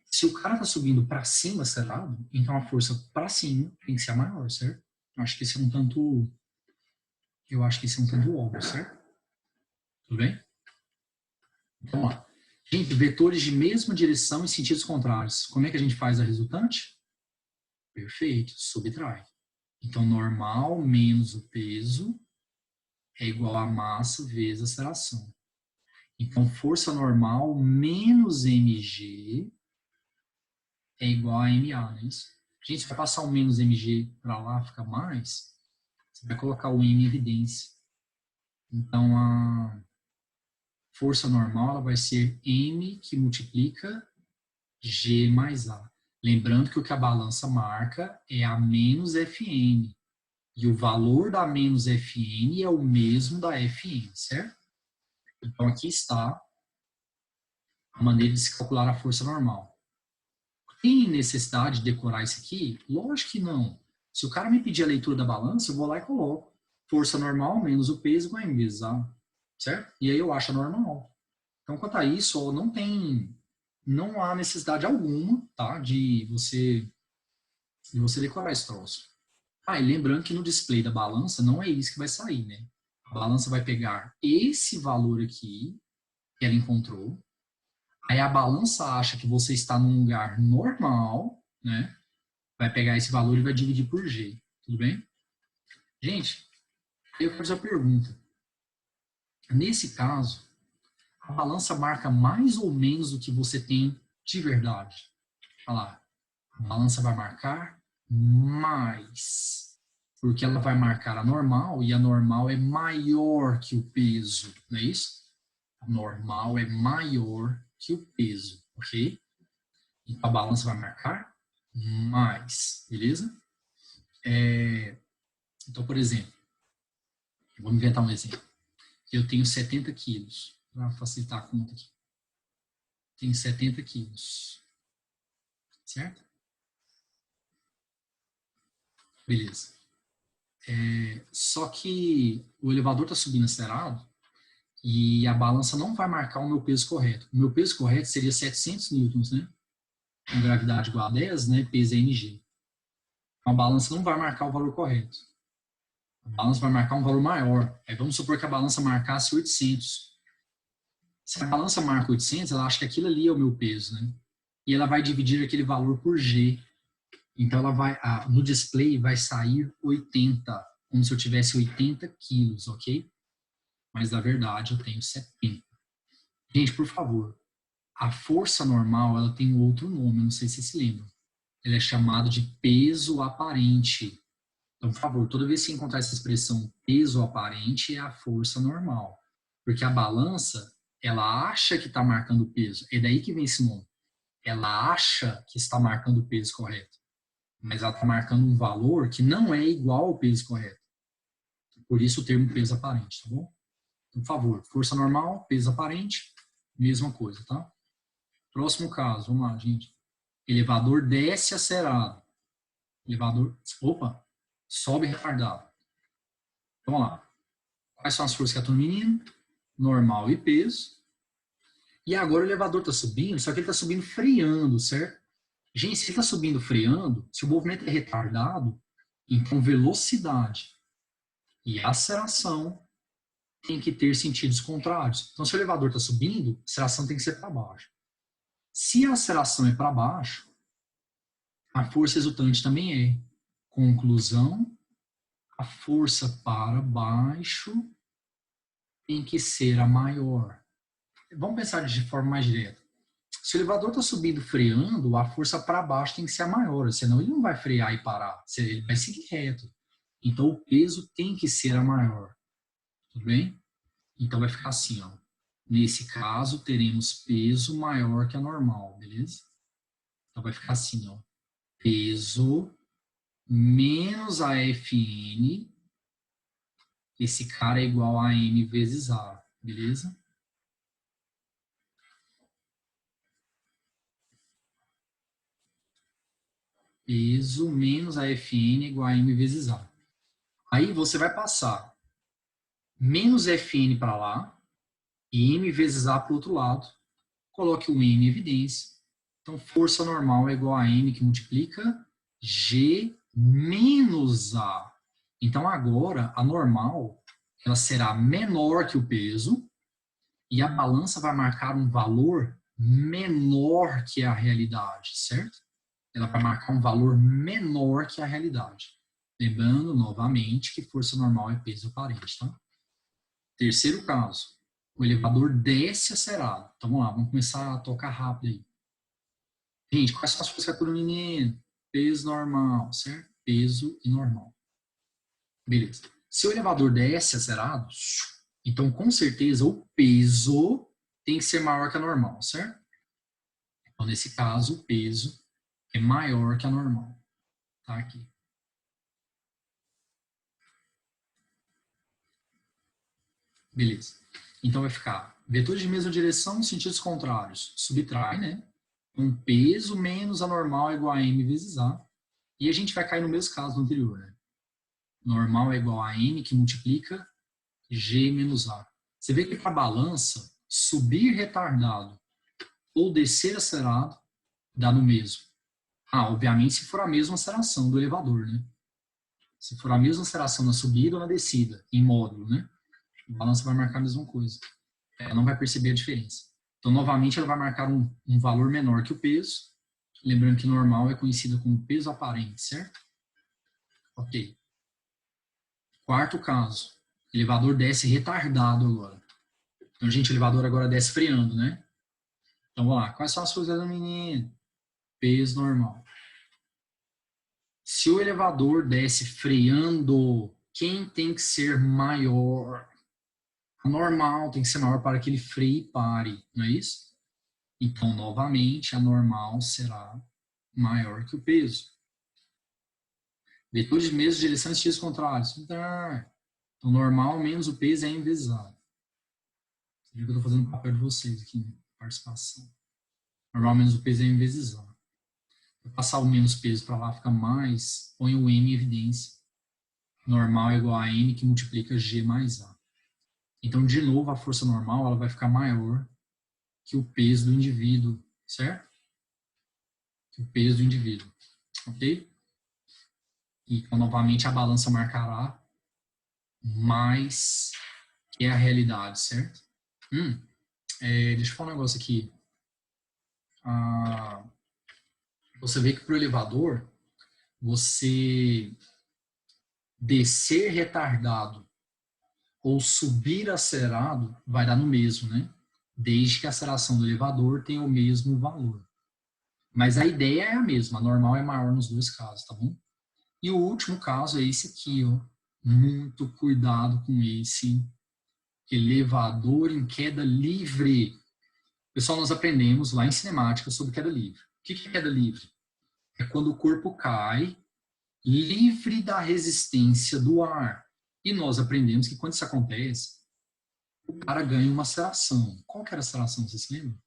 Se o cara tá subindo para cima acelerado, então a força para cima tem que ser a maior, certo? Eu acho que esse é um tanto óbvio, certo? Tudo bem? Então, vamos lá. Gente, vetores de mesma direção em sentidos contrários. Como é que a gente faz a resultante? Perfeito, subtrai. Então, normal menos o peso é igual a massa vezes a aceleração. Então, força normal menos mg é igual a ma, não é isso? Gente, se vai passar um menos mg para lá, fica mais, você vai colocar o m em evidência. Então, a força normal ela vai ser m que multiplica g mais a. Lembrando que o que a balança marca é a menos Fn. E o valor da menos Fn é o mesmo da Fn, certo? Então, aqui está a maneira de se calcular a força normal. Tem necessidade de decorar isso aqui? Lógico que não. Se o cara me pedir a leitura da balança, eu vou lá e coloco. Força normal menos o peso igual a m vezes a. Certo? E aí eu acho normal. Então, quanto a isso, não há necessidade alguma, tá, de você decorar esse troço. Ah, e lembrando que no display da balança não é isso que vai sair, né? A balança vai pegar esse valor aqui que ela encontrou. Aí a balança acha que você está num lugar normal, né? Vai pegar esse valor e vai dividir por G. Tudo bem? Gente, eu quero fazer a pergunta. Nesse caso, a balança marca mais ou menos do que você tem de verdade. Olha lá. A balança vai marcar mais. Porque ela vai marcar a normal e a normal é maior que o peso. Não é isso? A normal é maior que o peso. Ok? Então a balança vai marcar mais. Beleza? Então, por exemplo, vou inventar um exemplo. Eu tenho 70 quilos. Para facilitar a conta aqui. Tenho 70 quilos. Certo? Beleza. Só que o elevador está subindo acelerado e a balança não vai marcar o meu peso correto. O meu peso correto seria 700 newtons, né? Com gravidade igual a 10, né? Peso é mg. Então, a balança não vai marcar o valor correto. A balança vai marcar um valor maior. Aí vamos supor que a balança marcasse 800. Se a balança marca 800, ela acha que aquilo ali é o meu peso, né? E ela vai dividir aquele valor por G. Então, no display vai sair 80, como se eu tivesse 80 quilos, ok? Mas, na verdade, eu tenho 70. Gente, por favor, a força normal, ela tem outro nome, eu não sei se vocês se lembram. Ela é chamada de peso aparente. Então, por favor, toda vez que você encontrar essa expressão peso aparente, é a força normal. Porque a balança, ela acha que está marcando o peso. É daí que vem esse nome. Ela acha que está marcando o peso correto. Mas ela está marcando um valor que não é igual ao peso correto. Por isso o termo peso aparente, tá bom? Então, por favor, força normal, peso aparente, mesma coisa, tá? Próximo caso, vamos lá, gente. Elevador desce acelerado. Elevador, sobe retardado. Vamos lá. Quais são as forças que atua no menino? Normal e peso. E agora o elevador está subindo, só que ele está subindo freando, certo? Gente, se ele está subindo freando, se o movimento é retardado, então velocidade e aceleração tem que ter sentidos contrários. Então, se o elevador está subindo, a aceleração tem que ser para baixo. Se a aceleração é para baixo, a força resultante também é. Conclusão, a força para baixo tem que ser a maior. Vamos pensar de forma mais direta. Se o elevador está subindo freando, a força para baixo tem que ser a maior, senão ele não vai frear e parar, ele vai seguir reto. Então o peso tem que ser a maior. Tudo bem? Então vai ficar assim, ó. Nesse caso, teremos peso maior que a normal, beleza? Então vai ficar assim, ó. Peso menos a Fn, esse cara é igual a m vezes a, beleza? Peso menos a Fn é igual a m vezes a. Aí você vai passar menos Fn para lá e M vezes A para o outro lado. Coloque o M em evidência. Então, força normal é igual a M que multiplica G menos A. Então, agora, a normal ela será menor que o peso e a balança vai marcar um valor menor que a realidade, certo? Ela vai marcar um valor menor que a realidade. Lembrando, novamente, que força normal é peso aparente, tá? Terceiro caso, o elevador desce acerado. Então, vamos lá, vamos começar a tocar rápido aí. Gente, quais são as forças que atua no menino? Peso normal, certo? Peso e normal. Beleza. Se o elevador desce acerado, então, com certeza, o peso tem que ser maior que a normal, certo? Então, nesse caso, o peso é maior que a normal. Tá aqui. Beleza. Então, vai ficar vetores de mesma direção, sentidos contrários. Subtrai, né? Um peso menos a normal é igual a m vezes a. E a gente vai cair no mesmo caso do anterior, né? Normal é igual a m que multiplica g menos a. Você vê que para a balança, subir retardado ou descer acelerado dá no mesmo. Obviamente, se for a mesma aceleração do elevador, né? Se for a mesma aceleração na subida ou na descida, em módulo, né? A balança vai marcar a mesma coisa. Ela não vai perceber a diferença. Então, novamente, ela vai marcar um valor menor que o peso. Lembrando que normal é conhecida como peso aparente, certo? Ok. Quarto caso. O elevador desce retardado agora. Então, gente, o elevador agora desce freando, né? Então, vamos lá. Quais são as forças do menino? Peso normal. Se o elevador desce freando, quem tem que ser maior? A normal tem que ser maior para que ele freie e pare, não é isso? Então, novamente, a normal será maior que o peso. Vetores de mesma direção e sentidos contrários. Então, normal menos o peso é m vezes a. Você viu que eu estou fazendo o papel de vocês aqui, né? Participação. Normal menos o peso é m vezes a. Vou passar o menos peso para lá, fica mais. Põe o m em evidência. Normal é igual a m que multiplica g mais a. Então, de novo, a força normal ela vai ficar maior que o peso do indivíduo, certo? Que o peso do indivíduo, ok? E, então, novamente, a balança marcará mais que a realidade, certo? Deixa eu falar um negócio aqui. Você vê que para o elevador, você descer retardado ou subir acelerado vai dar no mesmo, né? Desde que a aceleração do elevador tenha o mesmo valor. Mas a ideia é a mesma, a normal é maior nos dois casos, tá bom? E o último caso é esse aqui, ó. Muito cuidado com esse elevador em queda livre. Pessoal, nós aprendemos lá em cinemática sobre queda livre. O que é queda livre? É quando o corpo cai livre da resistência do ar. E nós aprendemos que quando isso acontece, o cara ganha uma aceleração. Qual que era a aceleração, você se lembra?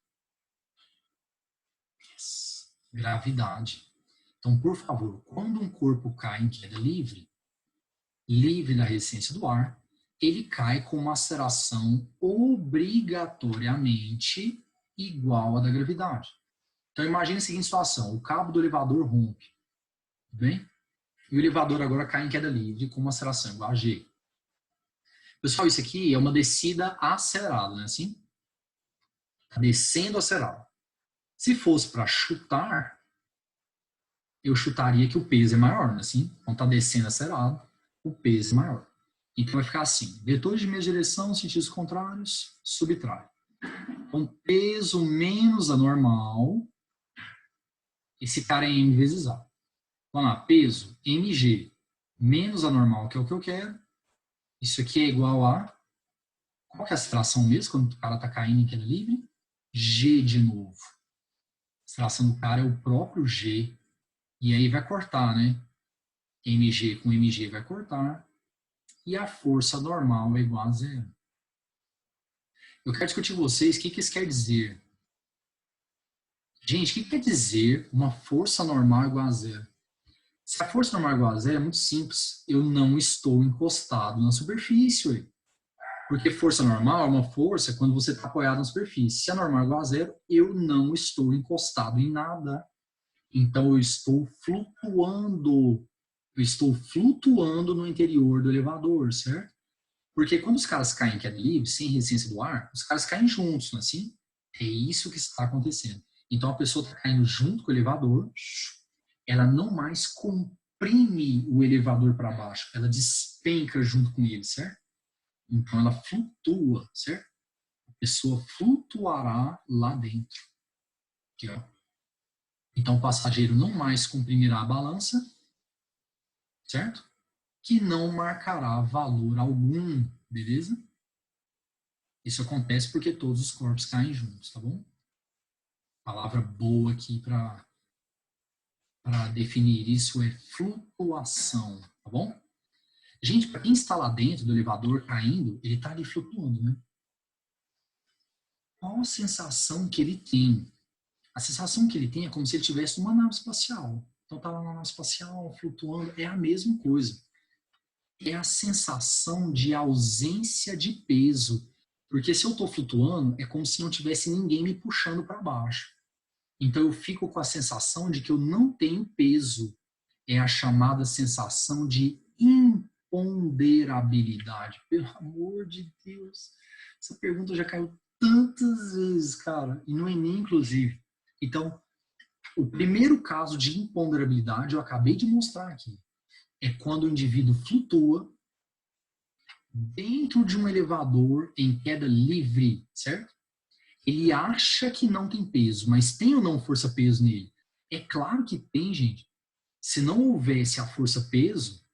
Gravidade. Então, por favor, quando um corpo cai em queda livre, livre da resistência do ar, ele cai com uma aceleração obrigatoriamente igual à da gravidade. Então, imagine a seguinte situação. O cabo do elevador rompe. Tudo bem? E o elevador agora cai em queda livre com uma aceleração igual a G. Pessoal, isso aqui é uma descida acelerada, não é assim? Está descendo acelerado. Se fosse para chutar, eu chutaria que o peso é maior, não é assim? Então está descendo acelerado, o peso é maior. Então vai ficar assim, vetores de mesma direção, sentidos contrários, subtrai. Então peso menos a normal, esse cara é m vezes a. Vamos lá, peso, mg, menos a normal, que é o que eu quero. Isso aqui é igual a... Qual que é a aceleração mesmo, quando o cara está caindo em queda livre? G de novo. A aceleração do cara é o próprio G. E aí vai cortar, né? mg com mg vai cortar. E a força normal é igual a zero. Eu quero discutir com vocês o que isso quer dizer. Gente, o que quer dizer uma força normal igual a zero? Se a força normal é igual a zero, é muito simples. Eu não estou encostado na superfície. Ué. Porque força normal é uma força quando você está apoiado na superfície. Se a normal é igual a zero, eu não estou encostado em nada. Então, eu estou flutuando. Eu estou flutuando no interior do elevador, certo? Porque quando os caras caem em queda livre, sem resistência do ar, os caras caem juntos, não é assim? É isso que está acontecendo. Então, a pessoa está caindo junto com o elevador, ela não mais comprime o elevador para baixo, ela despenca junto com ele, certo? Então, ela flutua, certo? A pessoa flutuará lá dentro. Aqui, ó. Então, o passageiro não mais comprimirá a balança, certo? Que não marcará valor algum, beleza? Isso acontece porque todos os corpos caem juntos, tá bom? Palavra boa aqui para definir isso é flutuação, tá bom? Gente, para quem está lá dentro do elevador caindo, ele está ali flutuando, né? Qual a sensação que ele tem? A sensação que ele tem é como se ele estivesse numa nave espacial. Então tá lá na nave espacial, flutuando, é a mesma coisa. É a sensação de ausência de peso. Porque se eu estou flutuando, é como se não tivesse ninguém me puxando para baixo. Então eu fico com a sensação de que eu não tenho peso. É a chamada sensação de imponderabilidade. Pelo amor de Deus. Essa pergunta já caiu tantas vezes, cara. E no Enem, inclusive. Então, o primeiro caso de imponderabilidade eu acabei de mostrar aqui. É quando o indivíduo flutua dentro de um elevador em queda livre, certo? Ele acha que não tem peso, mas tem ou não força-peso nele? É claro que tem, gente. Se não houvesse a força-peso,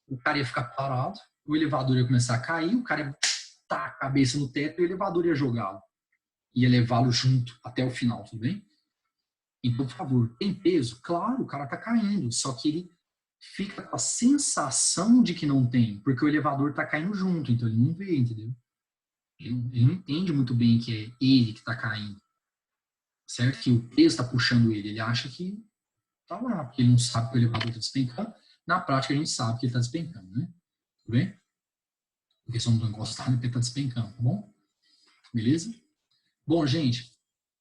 o cara ia ficar parado, o elevador ia começar a cair, o cara ia tá a cabeça no teto e o elevador ia jogá-lo. Ia levá-lo junto até o final, tudo bem? Então, por favor, tem peso? Claro, o cara tá caindo, só que ele fica com a sensação de que não tem, porque o elevador tá caindo junto, então ele não vê, entendeu? Ele não entende muito bem que é ele que tá caindo, certo? Que o peso tá puxando ele, ele acha que tá lá, porque ele não sabe que o elevador tá despencando. Na prática, a gente sabe que ele tá despencando, né? Tudo bem? Porque se eu não tô encostado, ele tá despencando, tá bom? Beleza? Bom, gente,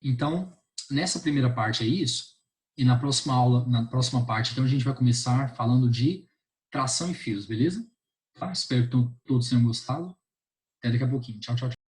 então, nessa primeira parte é isso. E na próxima aula, na próxima parte, então, a gente vai começar falando de tração e fios, beleza? Tá? Espero que todos tenham gostado. Até daqui a pouquinho. Tchau, tchau, tchau.